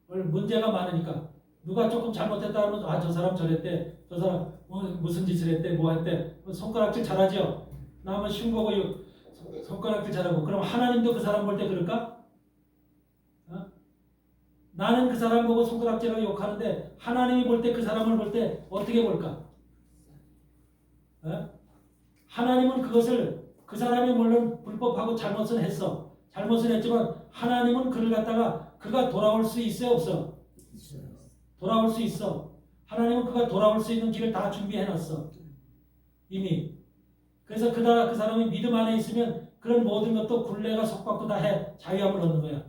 문제가 많으니까. 누가 조금 잘못했다 하면 아, 저 사람 저랬대. 저 사람 무슨 짓을 했대. 뭐 했대. 손가락질 잘하죠. 나 한번 쉬운 거고 손가락질 잘하고. 그럼 하나님도 그 사람 볼 때 그럴까? 어? 나는 그 사람 보고 손가락질하고 욕하는데 하나님이 볼 때 그 사람을 볼 때 어떻게 볼까? 어? 하나님은 그것을 그 사람이 물론 불법하고 잘못은 했어. 잘못은 했지만 하나님은 그를 갖다가 그가 돌아올 수 있어요, 없어? 돌아올 수 있어. 하나님은 그가 돌아올 수 있는 길을 다 준비해놨어. 이미. 그래서 그 사람이 믿음 안에 있으면 그런 모든 것도 굴레가 속박도 다 해 자유함을 얻는 거야.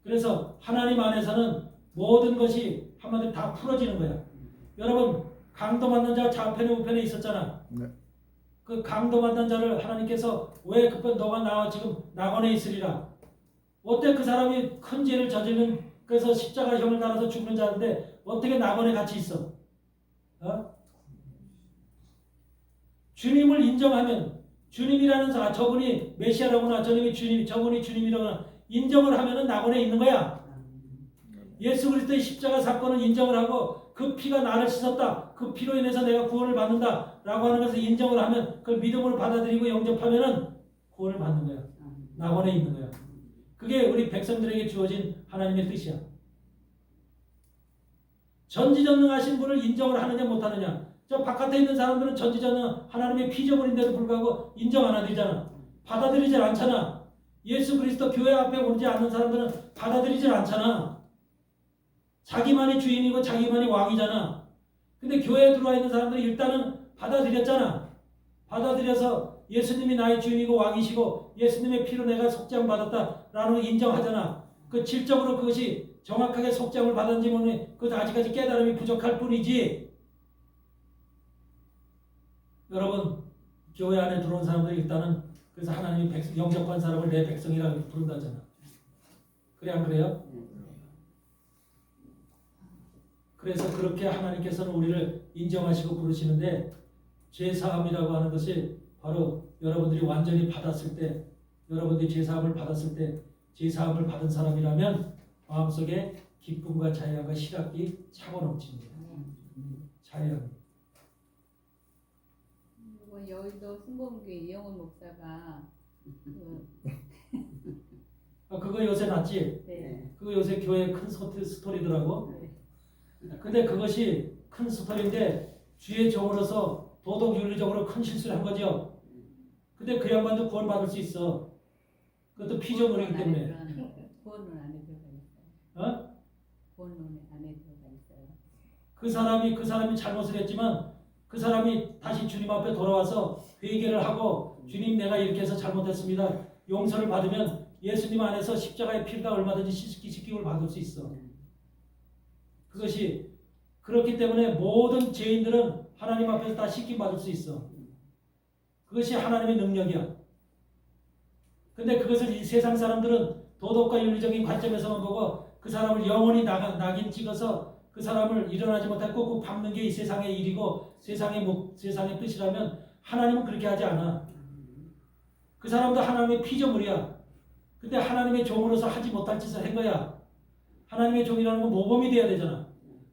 그래서 하나님 안에서는 모든 것이 한마디로 다 풀어지는 거야. 여러분 강도 맞는 자 좌편에 우편에 있었잖아. 네. 그 강도 맞는 자를 하나님께서 왜 그뿐 너가 나와 지금 낙원에 있으리라. 어때 그 사람이 큰 죄를 저지른 그래서 십자가형을 달아서 죽는 자인데 어떻게 낙원에 같이 있어? 어? 주님을 인정하면 주님이라는 저분이 메시아라거나 저분이 주님이라거나 인정을 하면은 낙원에 있는 거야. 예수 그리스도의 십자가 사건을 인정을 하고 그 피가 나를 씻었다. 그 피로 인해서 내가 구원을 받는다. 라고 하는 것을 인정을 하면 그걸 믿음으로 받아들이고 영접하면은 구원을 받는 거야. 낙원에 있는 거야. 그게 우리 백성들에게 주어진 하나님의 뜻이야. 전지전능하신 분을 인정을 하느냐 못하느냐. 저 바깥에 있는 사람들은 전지전능 하나님의 피조물인데도 불구하고 인정 안 하잖아. 받아들이질 않잖아. 예수 그리스도 교회 앞에 오지 않는 사람들은 받아들이질 않잖아. 자기만이 주인이고 자기만이 왕이잖아. 근데 교회에 들어와 있는 사람들이 일단은 받아들였잖아. 받아들여서 예수님이 나의 주인이고 왕이시고 예수님의 피로 내가 속죄함 받았다라는 걸 인정하잖아. 그 질적으로 그것이 정확하게 속죄함을 받았는지 모르니 그것도 아직까지 깨달음이 부족할 뿐이지. 여러분 교회 안에 들어온 사람들이 일단은 그래서 하나님이 영접한 사람을 내 백성이라고 부른다잖아. 그래 안 그래요? 그래서 그렇게 하나님께서는 우리를 인정하시고 부르시는데 죄사함이라고 하는 것이 바로 여러분들이 완전히 받았을 때, 여러분들이 죄사함을 받았을 때, 죄사함을 받은 사람이라면 마음속에 기쁨과 자유함과 희락이 차고 넘칩니다. 자유함. 그리고 여의도 순복음교회 이영훈 목사가 그거 요새 났지? 네. 그거 요새 교회 큰 스토리더라고. 근데 그것이 큰 스토리인데 주의 종으로서 도덕 윤리적으로 큰 실수를 한 거죠. 근데 그 양반도 구원받을 수 있어. 그것도 피조물이기 때문에. 구원론 안에 들어가 있어요. 어? 구원론 안에 들어가 있어요. 그 사람이 잘못을 했지만 그 사람이 다시 주님 앞에 돌아와서 회개를 하고 주님 내가 이렇게 해서 잘못했습니다. 용서를 받으면 예수님 안에서 십자가의 피가 얼마든지 씻김을 받을 수 있어. 그것이 그렇기 때문에 모든 죄인들은 하나님 앞에서 다 씻김 받을 수 있어. 그것이 하나님의 능력이야. 근데 그것을 이 세상 사람들은 도덕과 윤리적인 관점에서만 보고 그 사람을 영원히 낙인 찍어서 그 사람을 일어나지 못할 꾹꾹 밟는 게 이 세상의 일이고 세상의 뜻이라면 하나님은 그렇게 하지 않아. 그 사람도 하나님의 피조물이야. 근데 하나님의 종으로서 하지 못할 짓을 한 거야. 하나님의 종이라는 건 모범이 돼야 되잖아.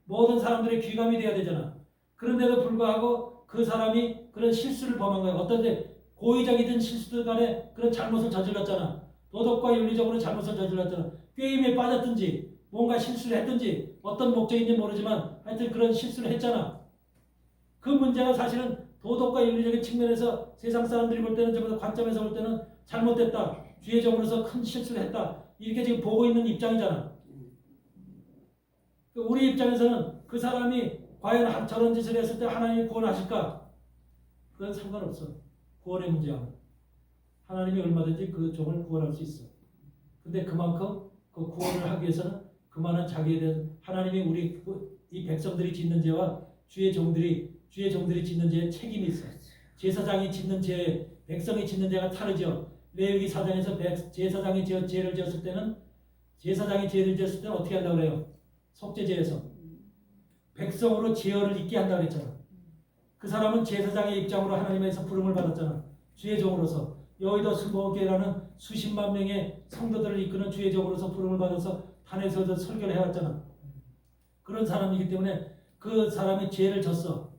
모든 사람들의 귀감이 돼야 되잖아. 그런데도 불구하고 그 사람이 그런 실수를 범한 거야. 어떤 데 고의적이든 실수들 간에 그런 잘못을 저질렀잖아. 도덕과 윤리적으로 잘못을 저질렀잖아. 게임에 빠졌든지 뭔가 실수를 했든지 어떤 목적인지 모르지만 하여튼 그런 실수를 했잖아. 그 문제가 사실은 도덕과 윤리적인 측면에서 세상 사람들이 볼 때는 전부 관점에서 볼 때는 잘못됐다. 주의 종으로서 큰 실수를 했다. 이렇게 지금 보고 있는 입장이잖아. 우리 입장에서는 그 사람이 과연 저런 짓을 했을 때 하나님이 구원하실까? 그건 상관없어. 구원의 문제야. 하나님이 얼마든지 그 종을 구원할 수 있어. 근데 그만큼 그 구원을 하기 위해서는 그만한 자기에 대한 하나님이 우리 이 백성들이 짓는 죄와 주의 종들이 주의 종들이 짓는 죄에 책임이 있어요. 제사장이 짓는 죄, 백성이 짓는 죄가 다르죠. 레위기 4장에서 제사장이 죄를 지었을 때는 어떻게 한다고 그래요? 속죄제에서 백성으로 제어를 잊게 한다고 그랬잖아. 그 사람은 제사장의 입장으로 하나님에서 부름을 받았잖아. 주의 종으로서. 여의도 순복음교회라는 수십만 명의 성도들을 이끄는 주의 종으로서 부름을 받아서 단에서도 설교를 해왔잖아. 그런 사람이기 때문에 그 사람이 죄를 졌어.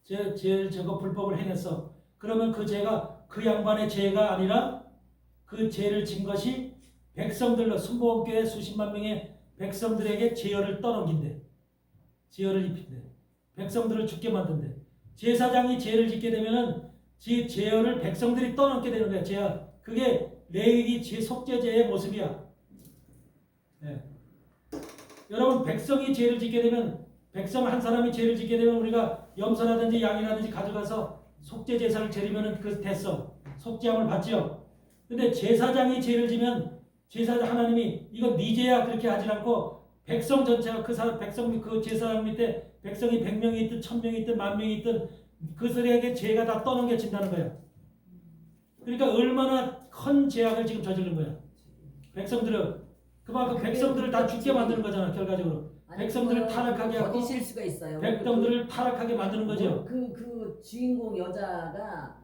죄를 저거 불법을 행했어. 그러면 그 죄가 그 양반의 죄가 아니라 그 죄를 진 것이 백성들로 순복음교회 수십만 명의 백성들에게 제어를 떠넘긴대. 제어를 입힌대. 백성들을 죽게 만든대. 제사장이 죄를 짓게 되면은 제어를 백성들이 떠넘게 되는 거야. 죄야. 그게 레위기 속죄제의 모습이야. 네. 여러분 백성이 죄를 짓게 되면 백성 한 사람이 죄를 짓게 되면 우리가 염소라든지 양이라든지 가져가서 속죄 제사를 드리면은 그 됐어. 속죄함을 받지요. 근데 제사장이 죄를 지면 제사장 하나님이 이건 네 죄야 그렇게 하지 않고 백성 전체가 백성 그 제사장 밑에 백성이 100명이 있든 1000명이 있든 10,000명이 있든 그들에게 죄가 다 떠넘겨진다는 거야. 그러니까 얼마나 큰 죄악을 지금 저지른 거야. 백성들은 그만큼 백성들을 다 죽게 만드는 거잖아. 결과적으로 백성들을 타락하게 하고 어디 실수가 있어요. 백성들을 타락하게 만드는 거죠. 그 주인공 여자가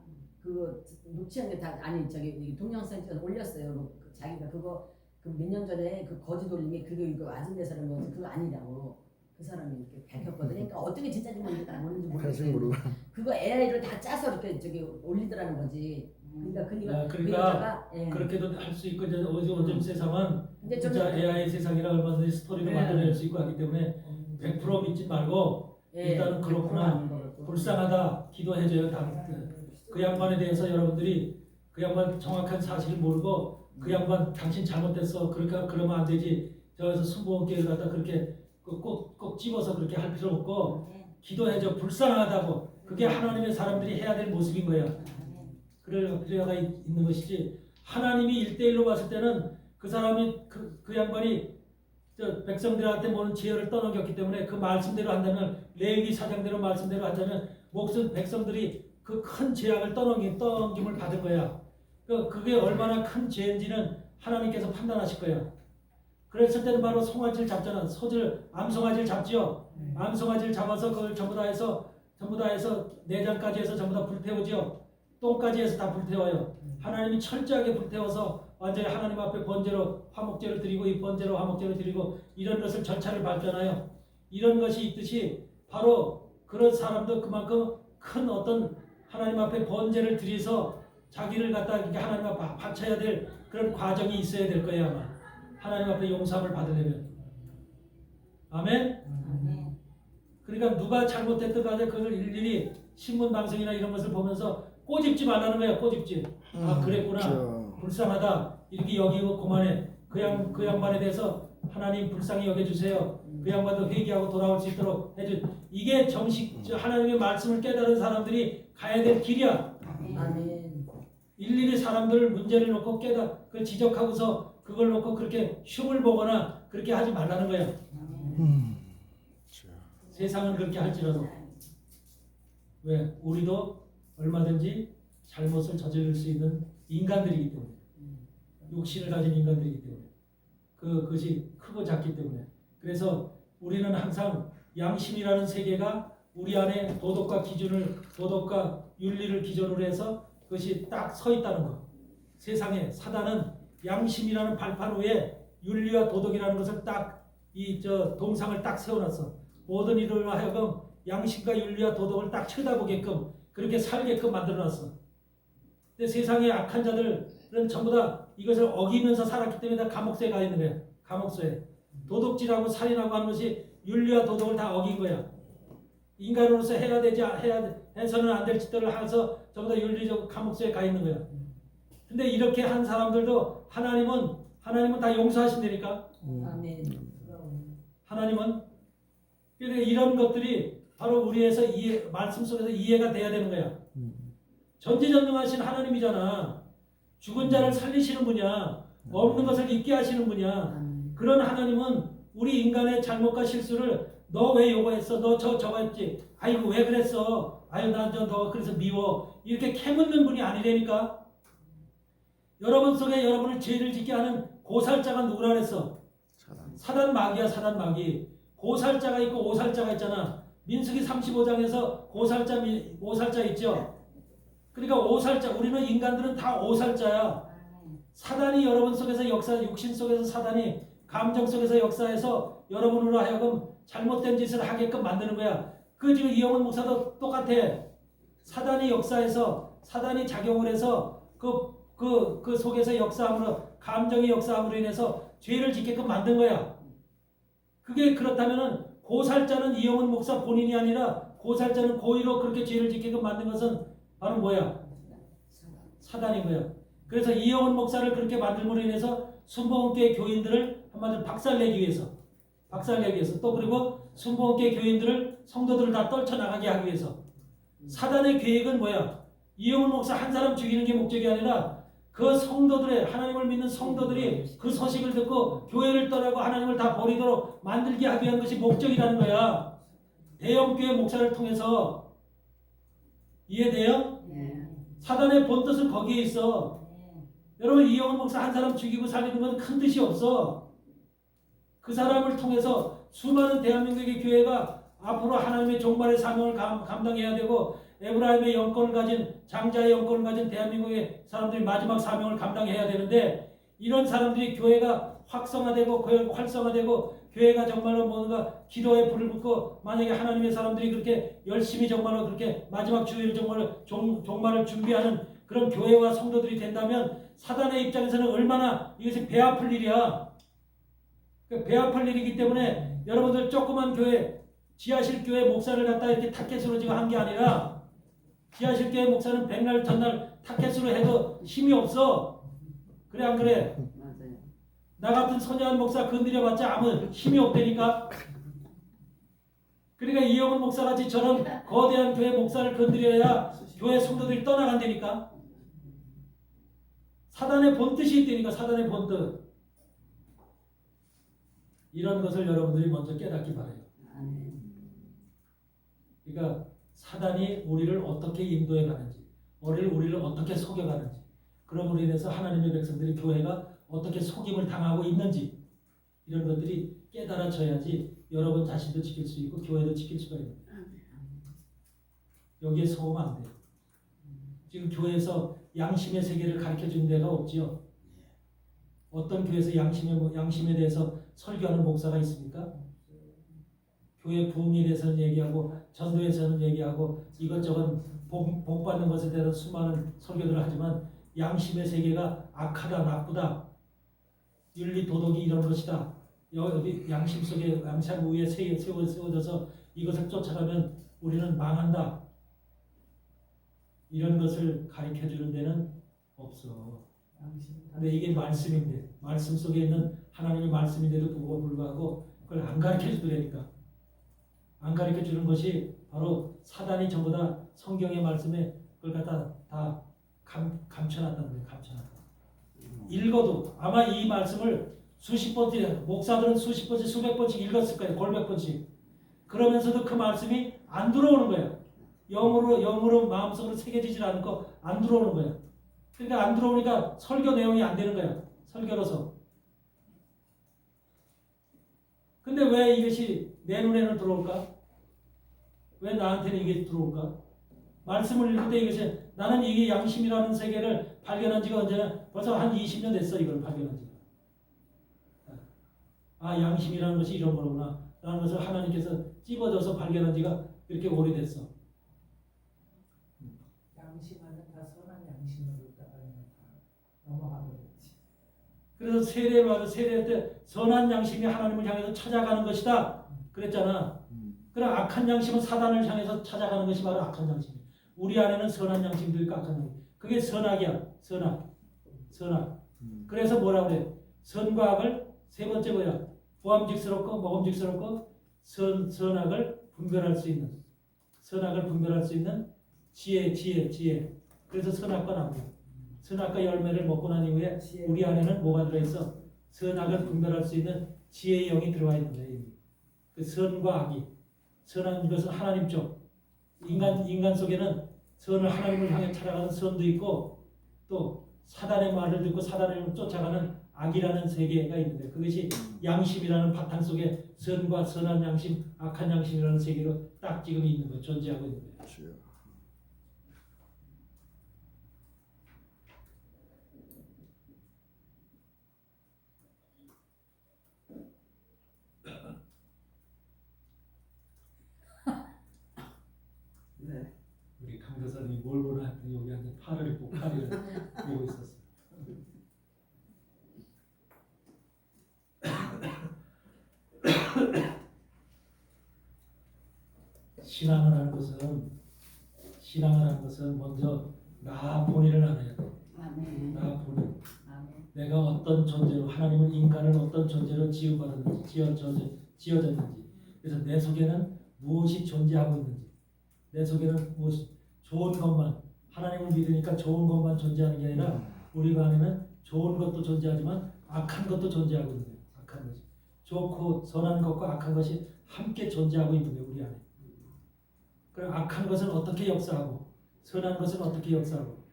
그 녹취한 게 다 아니 저기 동영상 올렸어요. 자기가 그거 그 몇 년 전에 그 거짓 올림이 이거 아진대사라는 거 그거 아니라고 그 사람이 이렇게 밝혔거든요. 그러니까 어떻게 진짜인지 모르는지 모르겠어요. 그거 AI를 다 짜서 이렇게 저기 올리더라는 거지. 그러니까 그 여자가 예. 그렇게도 할 수 있고 이제 요즘 세상은 근데 진짜 AI 세상이라 얼마든지 스토리도 네. 만들어낼 수 있고 하기 때문에 100% 믿지 말고 일단은 그렇구나. 불쌍하다 기도해줘요. 그 양반에 대해서 여러분들이 그 양반 정확한 사실을 모르고 그 양반 당신 잘못됐어 그러면 안 되지. 저기서 순복음교회를 갖다 그렇게 꼭 집어서 그렇게 할 필요 없고 기도해줘. 불쌍하다고. 그게 하나님의 사람들이 해야 될 모습인 거야. 그래가 있는 것이지. 하나님이 1대1로 봤을 때는 그 사람이 그 양반이 백성들한테 모든 지혜를 떠넘겼기 때문에 그 말씀대로 한다면 레위기 4장대로 말씀대로 한다면 목숨 백성들이 그 큰 죄악을 떠넘김을 받을 거야. 그게 얼마나 큰 죄인지는 하나님께서 판단하실 거야. 그랬을 때는 바로 송아지를 잡잖아. 암송아지를 잡지요. 암송아지를 잡아서 그걸 전부 다 해서 내장까지 해서 전부 다 불태우지요. 똥까지 해서 다 불태워요. 하나님이 철저하게 불태워서 완전히 하나님 앞에 번제로 화목제를 드리고 이 번제로 화목제를 드리고 이런 것을 절차를 밟잖아요. 이런 것이 있듯이 바로 그런 사람도 그만큼 큰 어떤 하나님 앞에 번제를 드려서 자기를 갖다 하나님 앞에 바쳐야 될 그런 과정이 있어야 될 거예요. 아마 하나님 앞에 용서함을 받으려면. 아멘? 그러니까 누가 잘못했든 간에 그걸 일일이 신문 방송이나 이런 것을 보면서 꼬집지 말라는 거야. 꼬집지. 아 그랬구나. 불쌍하다. 이렇게 여기고 그만해. 그 양반에 대해서 하나님 불쌍히 여겨주세요. 그 양반도 회개하고 돌아올 수 있도록 해주. 이게 하나님의 말씀을 깨달은 사람들이 가야 될 길이야. 아멘. 일일이 사람들 문제를 놓고 그걸 지적하고서 그걸 놓고 그렇게 흉을 보거나 그렇게 하지 말라는 거야. 세상은 그렇게 할지라도. 왜? 우리도 얼마든지 잘못을 저지를 수 있는 인간들이기 때문에. 욕심을 가진 인간들이기 때문에. 그것이 크고 작기 때문에. 그래서 우리는 항상 양심이라는 세계가 우리 안에 도덕과 윤리를 기준으로 해서 그것이 딱 서 있다는 것. 세상에 사단은 양심이라는 발판 위에 윤리와 도덕이라는 것을 딱 동상을 딱 세워놨어. 모든 이들로 하여금 양심과 윤리와 도덕을 딱 쳐다보게끔 그렇게 살게끔 만들어놨어. 근데 세상의 악한 자들은 전부 다 이것을 어기면서 살았기 때문에 다 감옥소에 가 있는 거야. 감옥소에. 도둑질하고 살인하고 하는 것이 윤리와 도덕을 다 어긴 거야. 인간으로서 해서는 안 될 짓들을 해서 전부 다 윤리적 감옥소에 가 있는 거야. 근데 이렇게 한 사람들도 하나님은 다 용서하신다니까. 아멘. 하나님은 그러니까 이런 것들이 바로 우리에서 말씀 속에서 이해가 돼야 되는 거야. 전지전능하신 하나님이잖아. 죽은 자를 살리시는 분이야. 없는 것을 있게 하시는 분이야. 그런 하나님은 우리 인간의 잘못과 실수를 너 왜 요거했어? 너 저거 했지? 아이고 왜 그랬어? 아유 너 그래서 미워. 이렇게 캐묻는 분이 아니라니까. 여러분 속에 여러분을 죄를 짓게 하는 고살자가 누구라 그랬어? 사단 마귀야, 사단 마귀. 고살자가 있고 오살자가 있잖아. 민수기 35장에서 오살자 있죠? 그러니까 오살자, 우리는 인간들은 다 오살자야. 사단이 여러분 속에서 육신 속에서 사단이 감정 속에서 역사해서 여러분으로 하여금 잘못된 짓을 하게끔 만드는 거야. 그 지금 이영훈 목사도 똑같아. 사단이 역사해서, 사단이 작용을 해서 그 속에서 역사함으로, 감정의 역사함으로 인해서 죄를 짓게끔 만든 거야. 그게 그렇다면은 고살자는 이영훈 목사 본인이 아니라 고살자는 고의로 그렇게 죄를 짓게끔 만든 것은 바로 뭐야? 사단인 거야. 그래서 이영훈 목사를 그렇게 만들므로 인해서 순복음교회 교인들을 한마디로 박살내기 위해서 또 그리고 순복음교회 교인들을 성도들을 다 떨쳐나가게 하기 위해서 사단의 계획은 뭐야? 이영훈 목사 한 사람 죽이는 게 목적이 아니라 그 성도들의 하나님을 믿는 성도들이 그 소식을 듣고 교회를 떠나고 하나님을 다 버리도록 만들게 하기 위한 것이 목적이라는 거야. 대형교회 목사를 통해서. 이해돼요? 네. 사단의 본뜻은 거기에 있어. 여러분 이영훈 목사 한 사람 죽이고 살리는 건 큰 뜻이 없어. 그 사람을 통해서 수많은 대한민국의 교회가 앞으로 하나님의 종말의 사명을 감당해야 되고 에브라임의 영권을 가진 장자의 영권을 가진 대한민국의 사람들이 마지막 사명을 감당해야 되는데 이런 사람들이 교회가 활성화되고 교회가 정말로 뭔가 기도에 불을 붙고 만약에 하나님의 사람들이 그렇게 열심히 정말로 그렇게 마지막 주일을 정말로 종말을 준비하는 그런 교회와 성도들이 된다면 사단의 입장에서는 얼마나 이것이 배 아플 일이야. 배 아플 일이기 때문에 여러분들 조그만 교회 지하실 교회 목사를 갖다 이렇게 타켓으로 지금 한 게 아니라 지하실 교회 목사는 백날 전날 타켓으로 해도 힘이 없어. 그래 안 그래? 맞아요. 나 같은 선야한 목사 건드려봤자 아무 힘이 없다니까. 그러니까 이영훈 목사같이 저런 거대한 교회 목사를 건드려야 교회 성도들이 떠나간다니까. 사단의 본뜻이 있다니까. 사단의 본뜻. 이런 것을 여러분들이 먼저 깨닫기 바라요. 그러니까 사단이 우리를 어떻게 인도해 가는지, 우리를 어떻게 속여가는지, 그럼으로 인해서 하나님의 백성들이 교회가 어떻게 속임을 당하고 있는지 이런 것들이 깨달아져야지 여러분 자신도 지킬 수 있고 교회도 지킬 수가 있는 거예요. 여기에 속으면 안 돼요. 지금 교회에서 양심의 세계를 가르쳐주는 데가 없지요. 어떤 교회에서 양심에 대해서 설교하는 목사가 있습니까? 교회 부흥에 대해서는 얘기하고 전도에서는 얘기하고 이것저것 복 받는 것에 대해서 수많은 설교들을 하지만 양심의 세계가 악하다, 나쁘다, 윤리 도덕이 이런 것이다. 여기 양심 속에 양심 위에 세워져서 이것을 쫓아가면 우리는 망한다. 이런 것을 가르쳐주는 데는 없어. 근데 이게 말씀인데 말씀 속에 있는 하나님의 말씀인데도 불구하고 그걸 안 가르쳐주더라니까. 안 가르쳐주는 것이 바로 사단이 전부 다 성경의 말씀에 그걸 갖다 다 감춰놨다는 거예요. 감춰놨다. 읽어도 아마 이 말씀을 수십 번째, 목사들은 수십 번째, 수백 번씩 읽었을 거예요. 골백 번씩. 그러면서도 그 말씀이 안 들어오는 거예요. 영으로 마음속으로 새겨지질 않고 안 들어오는 거예요. 그러니까 안 들어오니까 설교 내용이 안 되는 거예요. 설교로서. 근데 왜 이것이 내 눈에는 들어올까? 왜 나한테는 이게 들어올까? 말씀을 읽을 때 이것이 나는 이게 양심이라는 세계를 발견한 지가 언제나 벌써 한 20년 됐어. 이걸 발견한 지가. 아, 양심이라는 것이 이런 거구나 라는 것을 하나님께서 찝어져서 발견한 지가 그렇게 오래됐어. 양심하는 다 선한 양심으로 있다가 넘어가버렸지. 그래서 세례할 때 선한 양심이 하나님을 향해서 찾아가는 것이다 그랬잖아. 그럼 악한 양심은 사단을 향해서 찾아가는 것이 바로 악한 양심. 우리 안에는 선한 양심도 있고 악한 양심. 그게 선악이야. 선악. 그래서 뭐라 그래? 선과 악을 세 번째 뭐야? 부함직스럽고 먹음직스럽고 선악을 분별할 수 있는 지혜. 그래서 선악과 나무야. 선악과 열매를 먹고 난 이후에 우리 안에는 뭐가 들어있어? 선악을 분별할 수 있는 지혜의 영이 들어와 있는 거예요. 그 선과 악이. 선한 것은 하나님 쪽. 인간 속에는 선을 하나님을 향해 찾아가는 선도 있고 또 사단의 말을 듣고 사단을 쫓아가는 악이라는 세계가 있는데 그것이 양심이라는 바탕 속에 선과 선한 양심, 악한 양심이라는 세계로 딱 지금 있는 거 존재하고 있는 거예요. 네. 우리 강도사님이 뭘 보나 했더니 여기 앉아 팔을 입고 팔을 보고 있었어요. 신앙을 하는 것은 먼저 나 본인을 알아야 돼. 아멘. 나 본인. 아멘. 내가 어떤 존재로 하나님은 인간을 어떤 존재로 지어졌는지 그래서 내 속에는 무엇이 존재하고 있는지 내 속에는 무엇이 좋은 것만 하나님을 믿으니까 좋은 것만 존재하는 게 아니라 우리 안에는 좋은 것도 존재하지만 악한 것도 존재하고 있는 거예요. 악한 것이 좋고 선한 것과 악한 것이 함께 존재하고 있는 거예요. 우리 안에. 그럼 악한 것은 어떻게 역사하고 선한 것은 어떻게 역사하고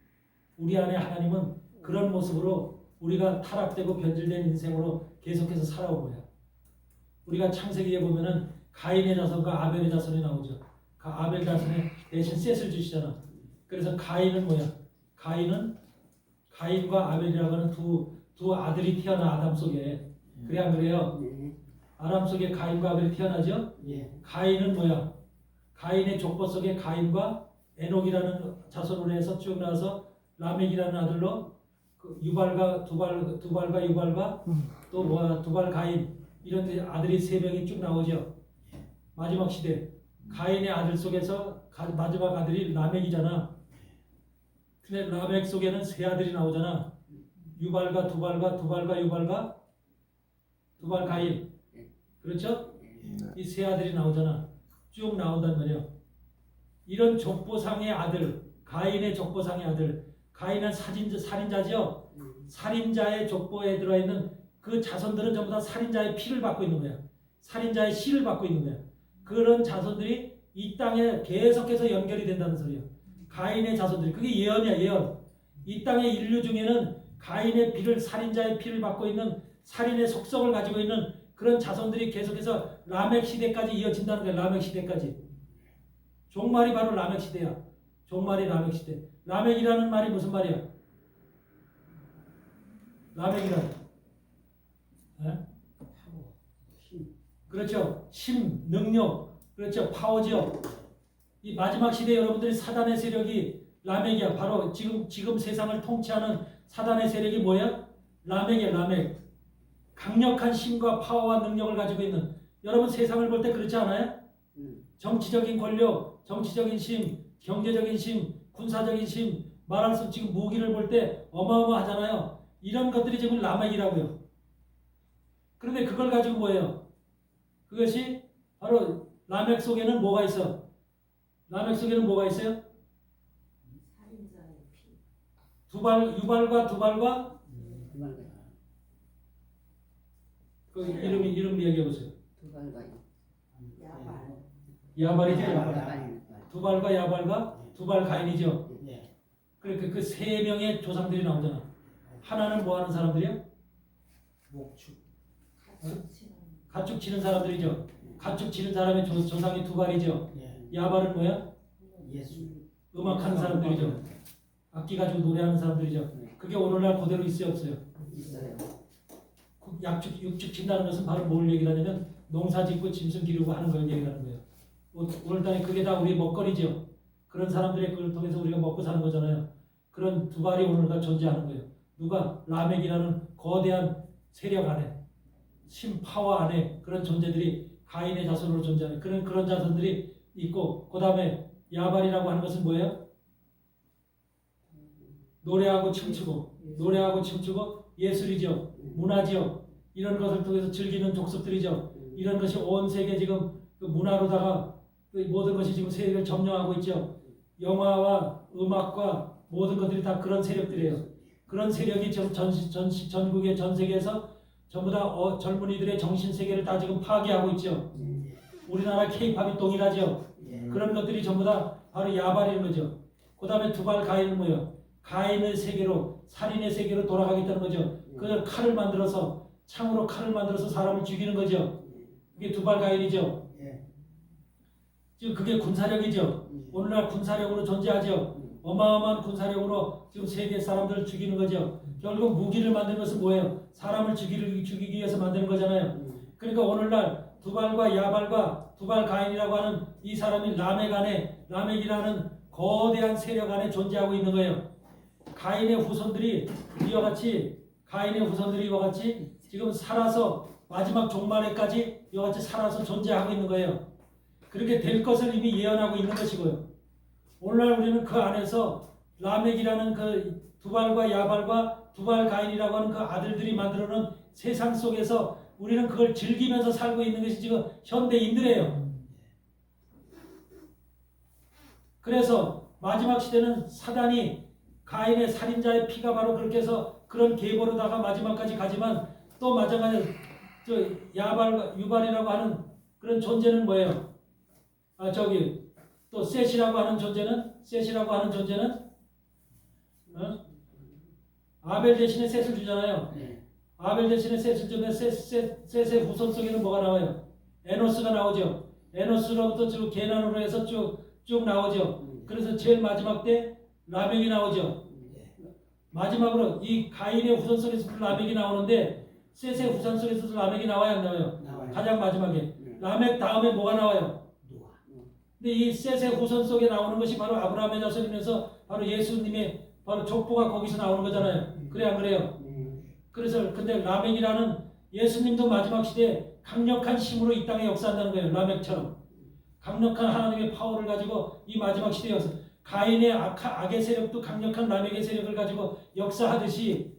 우리 안에 하나님은 그런 모습으로 우리가 타락되고 변질된 인생으로 계속해서 살아온 거야. 우리가 창세기에 보면은 가인의 자손과 아벨의 자손이 나오죠. 그 아벨 자손에 대신 셋을 주시잖아. 그래서 가인은 뭐야? 가인과 아벨이라고 하는 두 아들이 태어나 아담 속에. 그래 안 그래요? 네. 아담 속에 가인과 아벨이 태어나죠? 가인은 뭐야? 가인의 족보 속에 가인과 에녹이라는 자손으로 해서 쭉 나와서 라멕이라는 아들로 그 유발과 두발과 유발과 또 뭐야 두발 가인 이런 아들이 세 명이 쭉 나오죠. 마지막 시대 가인의 아들 속에서 마지막 아들이 라멕이잖아. 근데 라멕 속에는 세 아들이 나오잖아. 유발과 두발과 유발과 두발 가인. 그렇죠? 이 세 아들이 나오잖아. 쭉 나온단 말이야. 이런 족보상의 아들, 가인의 족보상의 아들, 가인은 살인자죠. 살인자의 족보에 들어있는 그 자손들은 전부 다 살인자의 피를 받고 있는 거야. 살인자의 씨를 받고 있는 거야. 그런 자손들이 이 땅에 계속해서 연결이 된다는 소리야. 가인의 자손들이 그게 예언이야, 예언. 이 땅의 인류 중에는 가인의 피를 살인자의 피를 받고 있는 살인의 속성을 가지고 있는 그런 자손들이 계속해서 라멕 시대까지 이어진다는 거야. 라멕 시대까지. 종말이 바로 라멕 시대야. 종말이 라멕 시대. 라멕이라는 말이 무슨 말이야? 라멕이란 그렇죠. 힘, 능력, 그렇죠. 파워죠. 이 마지막 시대 여러분들이 사단의 세력이 라멕이야. 바로 지금 세상을 통치하는 사단의 세력이 뭐야? 라멕이야. 라멕. 강력한 힘과 파워와 능력을 가지고 있는 여러분 세상을 볼 때 그렇지 않아요? 정치적인 권력, 정치적인 힘, 경제적인 힘, 군사적인 힘 말할 수 지금 무기를 볼 때 어마어마하잖아요. 이런 것들이 지금 라멕이라고요. 그런데 그걸 가지고 뭐예요? 그것이 바로 라멕 속에는 뭐가 있어? 라멕 속에는 뭐가 있어요? 살인자의 피. 유발과 그 이름 얘기해 보세요. 두발과 야발이죠. 야발. 두발과 야발과 두발 가인이죠. 그러니까 그 세 명의 조상들이 나오잖아. 하나는 뭐 하는 사람들이야? 목축. 가축 치는 사람들이죠. 가축 치는 사람의 조상이 두발이죠. 야발은 뭐야? 예수. 음악하는 사람들이죠. 악기 가지고 노래하는 사람들이죠. 그게 오늘날 그대로 있어요, 없어요? 있어요. 육축 친다는 것은 바로 뭘 얘기하냐면 농사 짓고 짐승 기르고 하는 걸 얘기하는 거예요. 오늘날에 그게 다 우리 먹거리죠. 그런 사람들의 그걸 통해서 우리가 먹고 사는 거잖아요. 그런 두발이 오늘날 존재하는 거예요. 누가? 라멕이라는 거대한 세력 안에 심 파워 안에 그런 존재들이 가인의 자손으로 존재하는 그런 자손들이 있고 그 다음에 야발이라고 하는 것은 뭐예요? 노래하고 춤추고 예술이죠. 문화죠. 이런 것을 통해서 즐기는 족속들이죠. 이런 것이 온 세계 지금 그 문화로다가 그 모든 것이 지금 세계를 점령하고 있죠. 영화와 음악과 모든 것들이 다 그런 세력들이에요. 그런 세력이 전국의 전 세계에서 전부 다 젊은이들의 정신 세계를 다 지금 파괴하고 있죠. 우리나라 케이팝이 동일하죠. 예. 그런 것들이 전부 다 바로 야발인 거죠. 그 다음에 두발 가인은 뭐예요? 가인의 세계로, 살인의 세계로 돌아가겠다는 거죠. 그 칼을 만들어서, 창으로 칼을 만들어서 사람을 죽이는 거죠. 그게 두발 가인이죠. 예. 지금 그게 군사력이죠. 오늘날 군사력으로 존재하죠. 어마어마한 군사력으로 지금 세계 사람들을 죽이는 거죠. 결국 무기를 만드는 것은 뭐예요? 사람을 죽이기 위해서 만드는 거잖아요. 그러니까 오늘날 두발과 야발과 두발 가인이라고 하는 이 사람이 라멕 안에, 라멕이라는 거대한 세력 안에 존재하고 있는 거예요. 가인의 후손들이 이와 같이 지금 살아서 마지막 종말에까지 이와 같이 살아서 존재하고 있는 거예요. 그렇게 될 것을 이미 예언하고 있는 것이고요. 오늘날 우리는 그 안에서 라멕이라는 그 두발과 야발과 두발 가인이라고 하는 그 아들들이 만들어놓은 세상 속에서 우리는 그걸 즐기면서 살고 있는 것이 지금 현대인들이에요. 그래서 마지막 시대는 사단이 가인의 살인자의 피가 바로 그렇게 해서 그런 계보로다가 마지막까지 가지만 또 마찬가지로 저 야발과 유발이라고 하는 그런 존재는 뭐예요? 또 셋이라고 하는 존재는 아벨 대신에 셋을 주잖아요. 아벨 대신에 셋을 주면 셋의 후손 속에는 뭐가 나와요? 에노스가 나오죠. 에노스로부터 쭉 게난으로 해서 쭉 나오죠. 그래서 제일 마지막 때 라멕이 나오죠. 마지막으로 이 가인의 후손 속에서 라멕이 나오는데 셋의 후손 속에서도 라멕이 나와야 안 나와요? 나와요. 가장 마지막에 라멕 다음에 뭐가 나와요? 노아. 근데 이 셋의 후손 속에 나오는 것이 바로 아브라함의 자손이면서 바로 예수님의 바로 족보가 거기서 나오는 거잖아요. 그래 안 그래요? 그래서 근데 라멕이라는 예수님도 마지막 시대에 강력한 힘으로 이 땅에 역사한다는 거예요. 라멕처럼 강력한 하나님의 파워를 가지고 이 마지막 시대에 역사. 가인의 악의 세력도 강력한 라멕의 세력을 가지고 역사하듯이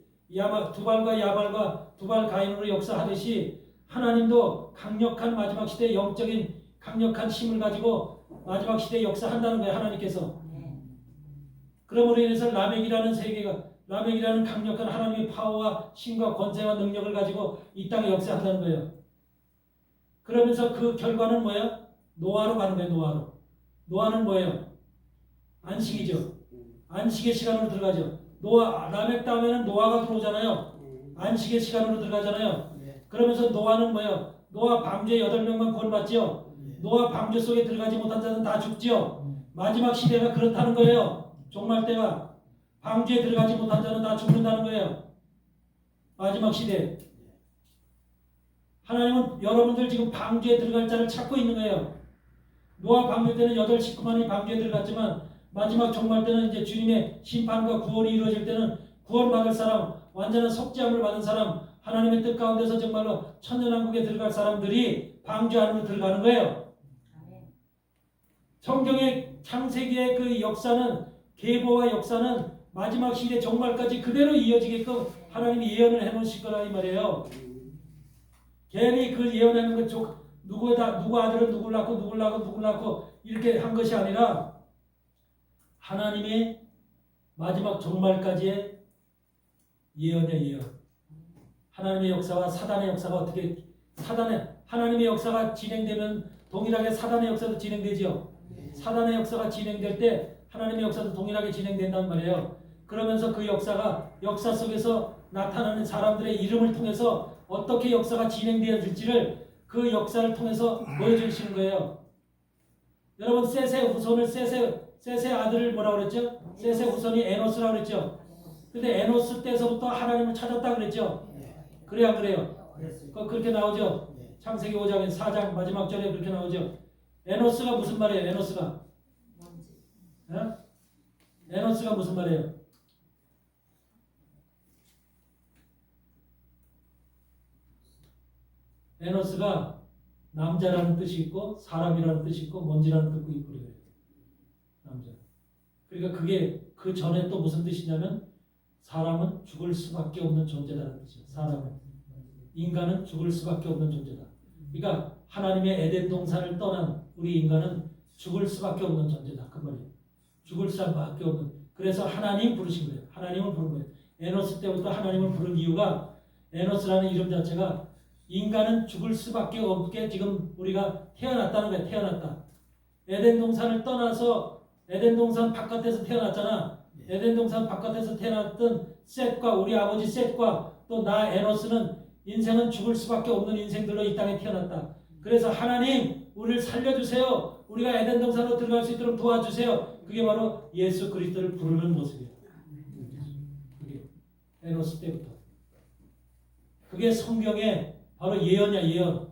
두발과 야발과 두발 가인으로 역사하듯이 하나님도 강력한 마지막 시대의 영적인 강력한 힘을 가지고 마지막 시대에 역사한다는 거예요. 하나님께서. 그러므로 인해서 라멕이라는 세계가 라멕이라는 강력한 하나님의 파워와 힘과 권세와 능력을 가지고 이 땅에 역사한다는 거예요. 그러면서 그 결과는 뭐예요? 노아로 가는 거예요. 노아로. 노아는 뭐예요? 안식이죠. 안식의 시간으로 들어가죠. 라멕 다음에는 노아가 들어오잖아요. 안식의 시간으로 들어가잖아요. 그러면서 노아는 뭐예요? 노아 방주에 8명만 구원받죠. 노아 방주 속에 들어가지 못한 자는 다 죽죠. 마지막 시대가 그렇다는 거예요. 종말 때가 방주에 들어가지 못한 자는 다 죽는다는 거예요. 마지막 시대. 하나님은 여러분들 지금 방주에 들어갈 자를 찾고 있는 거예요. 노아 방주 때는 8식구만이 방주에 들어갔지만 마지막 종말 때는 이제 주님의 심판과 구원이 이루어질 때는 구원받을 사람, 완전한 속죄함을 받은 사람, 하나님의 뜻 가운데서 정말로 천년왕국에 들어갈 사람들이 방주 안으로 들어가는 거예요. 성경의 창세기의 그 역사는, 계보와 역사는 마지막 시대 종말까지 그대로 이어지게끔 하나님이 예언을 해놓으실 거라 이 말이에요. 괜히 그 예언하는 것 누구 아들은 누굴 낳고 이렇게 한 것이 아니라 하나님의 마지막 종말까지의 예언이야, 예언. 하나님의 역사와 사단의 역사가 어떻게 하나님의 역사가 진행되면 동일하게 사단의 역사도 진행되지요. 사단의 역사가 진행될 때 하나님의 역사도 동일하게 진행된단 말이에요. 그러면서 그 역사가 역사 속에서 나타나는 사람들의 이름을 통해서 어떻게 역사가 진행되어질지를 그 역사를 통해서 보여주시는 거예요. 여러분 셋의 후손을 셋의 아들을 뭐라고 그랬죠? 셋의 후손이 에노스라고 그랬죠. 근데 에노스 때서부터 하나님을 찾았다 그랬죠. 그래야 안 그래요? 그렇게 나오죠. 창세기 5장 4장 마지막 절에 그렇게 나오죠. 에노스가 무슨 말이에요? 에노스가 에노스가 무슨 말이에요? 에노스가 남자라는 뜻이 있고 사람이라는 뜻이 있고 먼지라는 뜻도 있고 그래요. 남자. 그러니까 그게 그 전에 또 무슨 뜻이냐면 사람은 죽을 수밖에 없는 존재다라는 뜻이에요. 사람은. 인간은 죽을 수밖에 없는 존재다. 그러니까 하나님의 에덴 동산을 떠난 우리 인간은 죽을 수밖에 없는 존재다. 그 말이에요. 죽을 수밖에 없는. 그래서 하나님 부르신 거예요. 하나님을 부른 거예요. 에노스 때부터 하나님을 부른 이유가 에노스라는 이름 자체가 인간은 죽을 수밖에 없게 지금 우리가 태어났다는 거야. 태어났다. 에덴 동산을 떠나서 에덴 동산 바깥에서 태어났잖아. 에덴 동산 바깥에서 태어났던 셋과 우리 아버지 셋과 또 나 에노스는 인생은 죽을 수밖에 없는 인생들로 이 땅에 태어났다. 그래서 하나님 우리를 살려주세요. 우리가 에덴 동산으로 들어갈 수 있도록 도와주세요. 그게 바로 예수 그리스도를 부르는 모습이에요. 그게 에노스 때부터. 그게 성경의 바로 예언이야. 예언.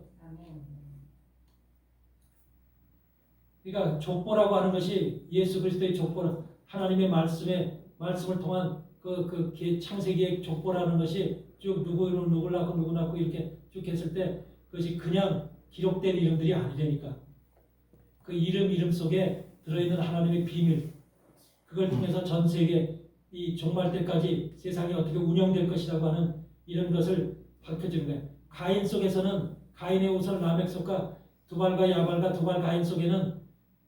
그러니까 족보라고 하는 것이 예수 그리스도의 족보는 하나님의 말씀을 통한 그 창세기의 족보라는 것이 쭉 누구를 낳고 누구 낳고 이렇게 쭉 했을 때 그것이 그냥 기록된 이름들이 아니라니까. 그 이름 속에 들어있는 하나님의 비밀, 그걸 통해서 전 세계 이 종말 때까지 세상이 어떻게 운영될 것이라고 하는 이런 것을 밝혀주는 거예요. 가인 속에서는 가인의 우선 라멕 속과 두발과 야발과 두발 가인 속에는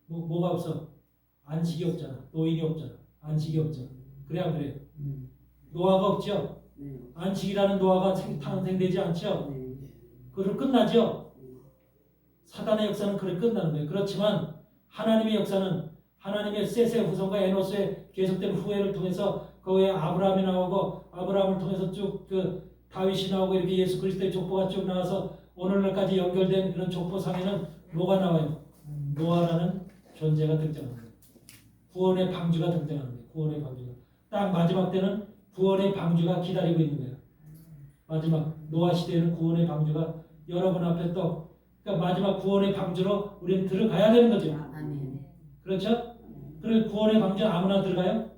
뭐가 없어? 안식이 없잖아. 노인이 없잖아. 안식이 없잖아. 그래 안 그래요? 노아가 없죠? 네. 안식이라는 노아가 탄생되지 않죠? 네. 그걸 끝나죠? 사단의 역사는 그래 끝나는 거예요. 그렇지만 하나님의 역사는 하나님의 셋의 후손과 에노스의 계속된 후예를 통해서 거기에 아브라함이 나오고 아브라함을 통해서 쭉 그 다윗이 나오고 이렇게 예수 그리스도의 족보가 쭉 나와서 오늘날까지 연결된 그런 족보상에는 뭐가 나와요? 노아라는 존재가 등장하는 거예요. 구원의 방주가 등장하는 거예요. 구원의 방주가. 딱 마지막 때는 구원의 방주가 기다리고 있는 거예요. 마지막 노아 시대에는 구원의 방주가 여러분 앞에 또 그러니까 마지막 구원의 방주로 우리는 들어가야 되는 거죠. 아멘. 그렇죠? 그리고 구원의 방주 아무나 들어가요?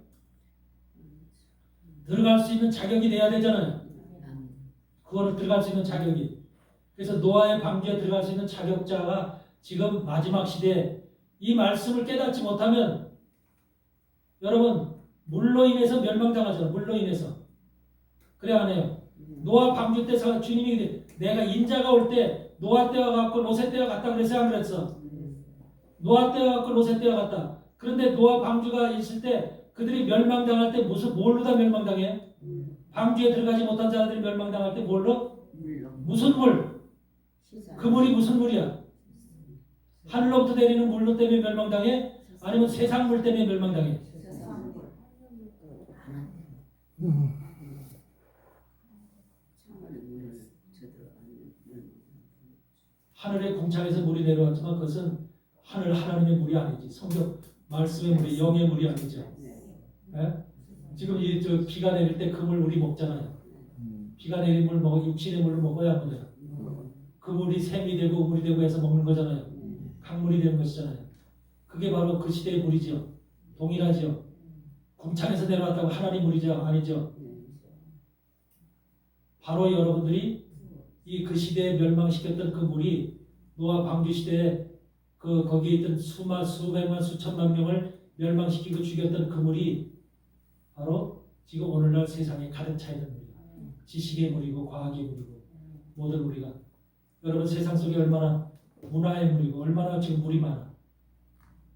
들어갈 수 있는 자격이 돼야 되잖아요. 구원을 들어갈 수 있는 자격이. 그래서 노아의 방주에 들어갈 수 있는 자격자가 지금 마지막 시대에 이 말씀을 깨닫지 못하면 여러분 물로 인해서 멸망당하죠. 물로 인해서. 그래 안 해요? 노아 방주 때 주님이 내가 인자가 올 때 노아 때와 같고 로세 때와 같다 그래서 안 그랬어? 노아 때와 같고 로세 때와 같다. 그런데 노아 방주가 있을 때 그들이 멸망당할 때 뭘로 다 멸망당해? 방주에 들어가지 못한 자들이 멸망당할 때 뭘로? 무슨 물? 그 물이 무슨 물이야? 하늘로부터 내리는 물로 때문에 멸망당해? 아니면 세상 물 때문에 멸망당해? 하늘의 궁창에서 물이 내려왔지만 그것은 하나님의 물이 아니지. 성경 말씀의 물이 영의 물이 아니죠. 네? 지금 비가 내릴 때 그 물 우리 먹잖아요. 비가 내린 물 먹어 육신의 물을 먹어야 안 돼요. 그 물이 샘이 되고 우물이 되고 해서 먹는 거잖아요. 강물이 되는 것이잖아요. 그게 바로 그 시대의 물이죠. 동일하죠. 궁창에서 내려왔다고 하나님 물이죠? 아니죠. 바로 여러분들이 그 시대에 멸망시켰던 그 물이 노아 방주 시대에 거기에 있던 수백만 수천만 명을 멸망시키고 죽였던 그 물이 바로 지금 오늘날 세상에 가득 차 있는 물이에요. 지식의 물이고 과학의 물이고 모든 우리가 여러분 세상 속에 얼마나 문화의 물이고 얼마나 지금 물이 많아.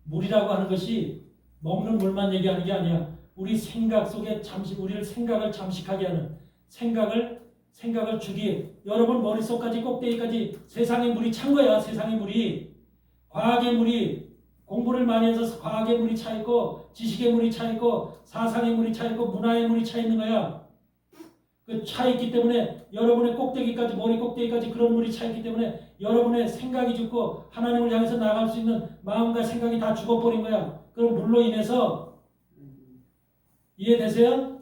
물이라고 하는 것이 먹는 물만 얘기하는 게 아니야. 우리 생각 속에 우리를 생각을 잠식하게 하는 생각을 주기 여러분 머릿속까지 꼭대기까지 세상의 물이 찬 거야. 세상의 물이 과학의 물이 공부를 많이 해서 과학의 물이 차 있고 지식의 물이 차 있고 사상의 물이 차 있고 문화의 물이 차 있는 거야. 그 차 있기 때문에 여러분의 꼭대기까지 머리 꼭대기까지 그런 물이 차 있기 때문에 여러분의 생각이 죽고 하나님을 향해서 나아갈 수 있는 마음과 생각이 다 죽어버린 거야. 그럼 물로 인해서 이해되세요?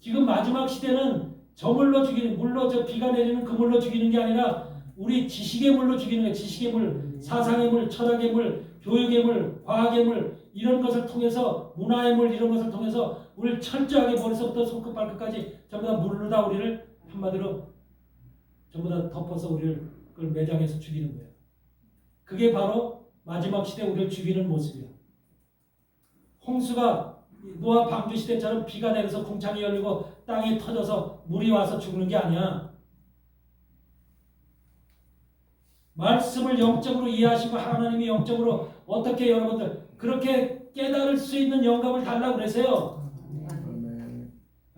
지금 마지막 시대는 저 물로 죽이는 물로 저 비가 내리는 그 물로 죽이는 게 아니라 우리 지식의 물로 죽이는 거야. 지식의 물, 사상의 물, 철학의 물, 교육의 물, 과학의 물 이런 것을 통해서 문화의 물 이런 것을 통해서 우리를 철저하게 머리서부터 손끝 발끝까지 전부 다 물로 다 우리를 한마디로 전부 다 덮어서 우리를 그걸 매장해서 죽이는 거예요. 그게 바로 마지막 시대 우리를 죽이는 모습이에요. 홍수가 노아 방주 시대처럼 비가 내려서 궁창이 열리고 땅이 터져서 물이 와서 죽는 게 아니야. 말씀을 영적으로 이해하시고 하나님이 영적으로 어떻게 여러분들 그렇게 깨달을 수 있는 영감을 달라고 그러세요.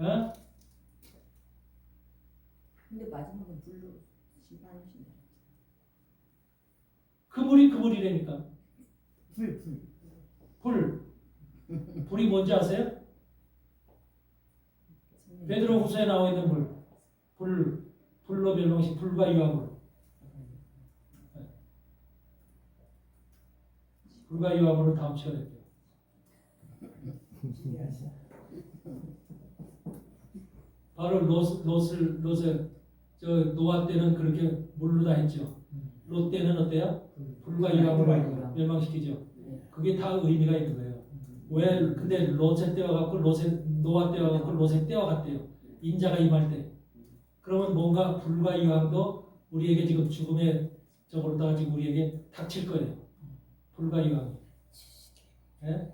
어? 근데 마지막은 불로 그물이라니까. 불. 불이 뭔지 아세요? 베드로후서에 나와 있는 불로 멸망시 불과 유황으로. 불과 유황으로 다음 시간에 봬요. 바로 롯을 노아 때는 그렇게 물로 다 했죠. 롯 때는 어때요? 불과 유황으로 멸망시키죠. 그게 다 의미가 있는 거예요. 왜 근데 롯의 때와 같고 노아 때와 같고 롯의 때와 같대요. 인자가 임할 때. 그러면 뭔가 불과 유황도 우리에게 지금 죽음의 저걸로다가 지금 우리에게 닥칠 거예요. 불과 유황이. 예?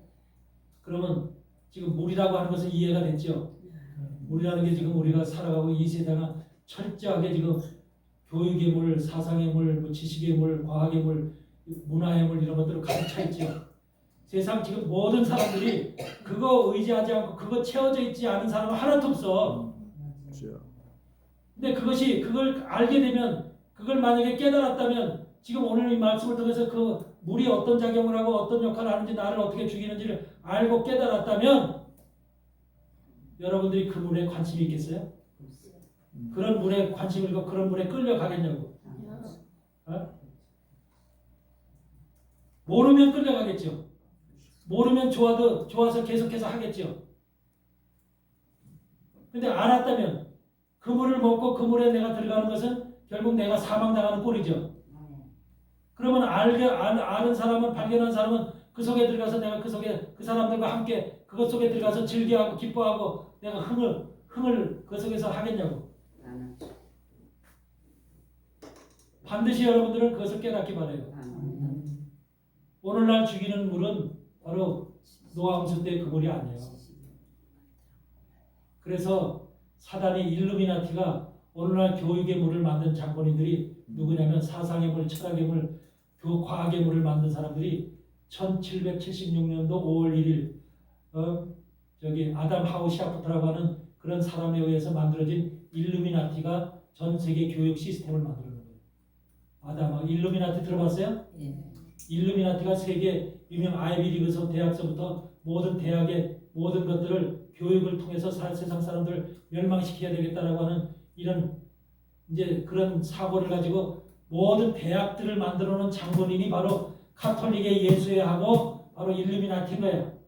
그러면 지금 물이라고 하는 것은 이해가 됐죠. 물이라는 게 지금 우리가 살아가고 이 세상은 철저하게 지금 교육의 물, 사상의 물, 뭐 지식의 물, 과학의 물, 문화의 물 이런 것들을 가득 차 있죠. 세상 지금 모든 사람들이 그거 의지하지 않고 그거 채워져 있지 않은 사람은 하나도 없어. 근데 그걸 알게 되면 그걸 만약에 깨달았다면 지금 오늘 이 말씀을 통해서 그 물이 어떤 작용을 하고 어떤 역할을 하는지 나를 어떻게 죽이는지를 알고 깨달았다면 여러분들이 그 물에 관심이 있겠어요? 그런 물에 관심을 갖고 그런 물에 끌려가겠냐고. 어? 모르면 끌려가겠죠. 모르면 좋아서 계속해서 하겠죠. 근데 알았다면 그 물을 먹고 그 물에 내가 들어가는 것은 결국 내가 사망당하는 꼴이죠. 그러면 아는 사람은 발견한 사람은 그 속에 들어가서 내가 그 사람들과 함께 그것 속에 들어가서 즐겨하고 기뻐하고 내가 흥을 그 속에서 하겠냐고. 반드시 여러분들은 그것을 깨닫기 바라요. 오늘날 죽이는 물은 바로 노아 홍수 때 그 물이 아니에요. 그래서 사단이 일루미나티가 오늘날 교육의 물을 만든 장본인들이 누구냐면 사상의 물, 철학의 물, 과학의 물을 만든 사람들이 1776년도 5월 1일 아담 하우 샤프트라고 하는 그런 사람에 의해서 만들어진 일루미나티가 전 세계 교육 시스템을 만드는 거예요. 일루미나티 들어봤어요? 예. 일루미나티가 세계 유명 아이비리그에서 대학서부터 모든 대학의 모든 것들을 교육을 통해서 세상 사람들을 멸망시켜야 되겠다라고 하는 이런 이제 그런 사고를 가지고 모든 대학들을 만들어 놓은 장본인이 바로 카톨릭의 예수회하고 바로 일루미나티인 거예요.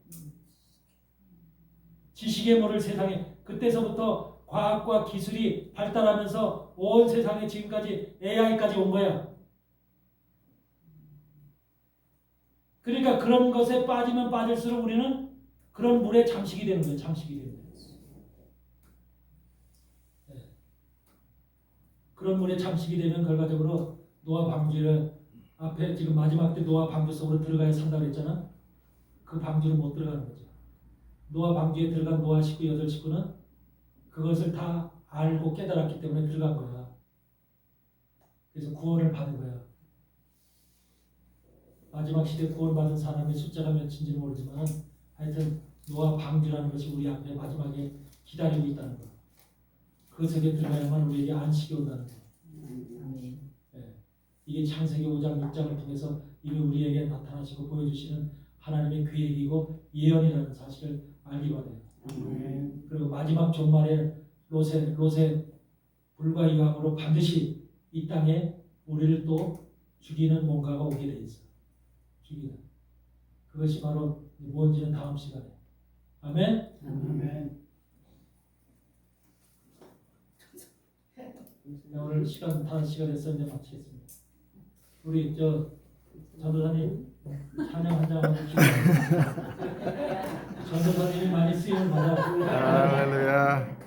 지식의 물을 세상에 그때서부터 과학과 기술이 발달하면서 온 세상에 지금까지 AI까지 온 거예요. 그러니까 그런 것에 빠지면 빠질수록 우리는 그런 물에 잠식이 되는 거예요. 잠식이 되는 거예요. 네. 그런 물에 잠식이 되면 결과적으로 노아 방주를 앞에 지금 마지막 때 노아 방주 속으로 들어가야 산다고 했잖아. 그 방주는 못 들어가는 거죠. 노아 방주에 들어간 노아 식구 8식구는 그것을 다 알고 깨달았기 때문에 들어간 거야. 그래서 구원을 받은 거야. 마지막 시대 구원받은 사람의 숫자가 몇인지 모르지만 하여튼 노아 방주라는 것이 우리 앞에 마지막에 기다리고 있다는 거. 그 속에 들어가야만 우리에게 안식이 온다는 거. 네. 이게 창세기 5장 6장을 통해서 이미 우리에게 나타나시고 보여주시는 하나님의 계획이고 예언이라는 사실을 알기 바라요. 그리고 마지막 종말에 롯의 불과 유황으로 반드시 이 땅에 우리를 또 죽이는 뭔가가 오게 돼 있어. 죽이는. 그것이 바로 뭔지는 다음 시간에. 아멘. 아멘. 오늘 시간 다 시간에서 이제 마치겠습니다. 우리 전도사님 찬양 한 장 하고 전도사님이 많이 쓰임을 받아. 할렐루야.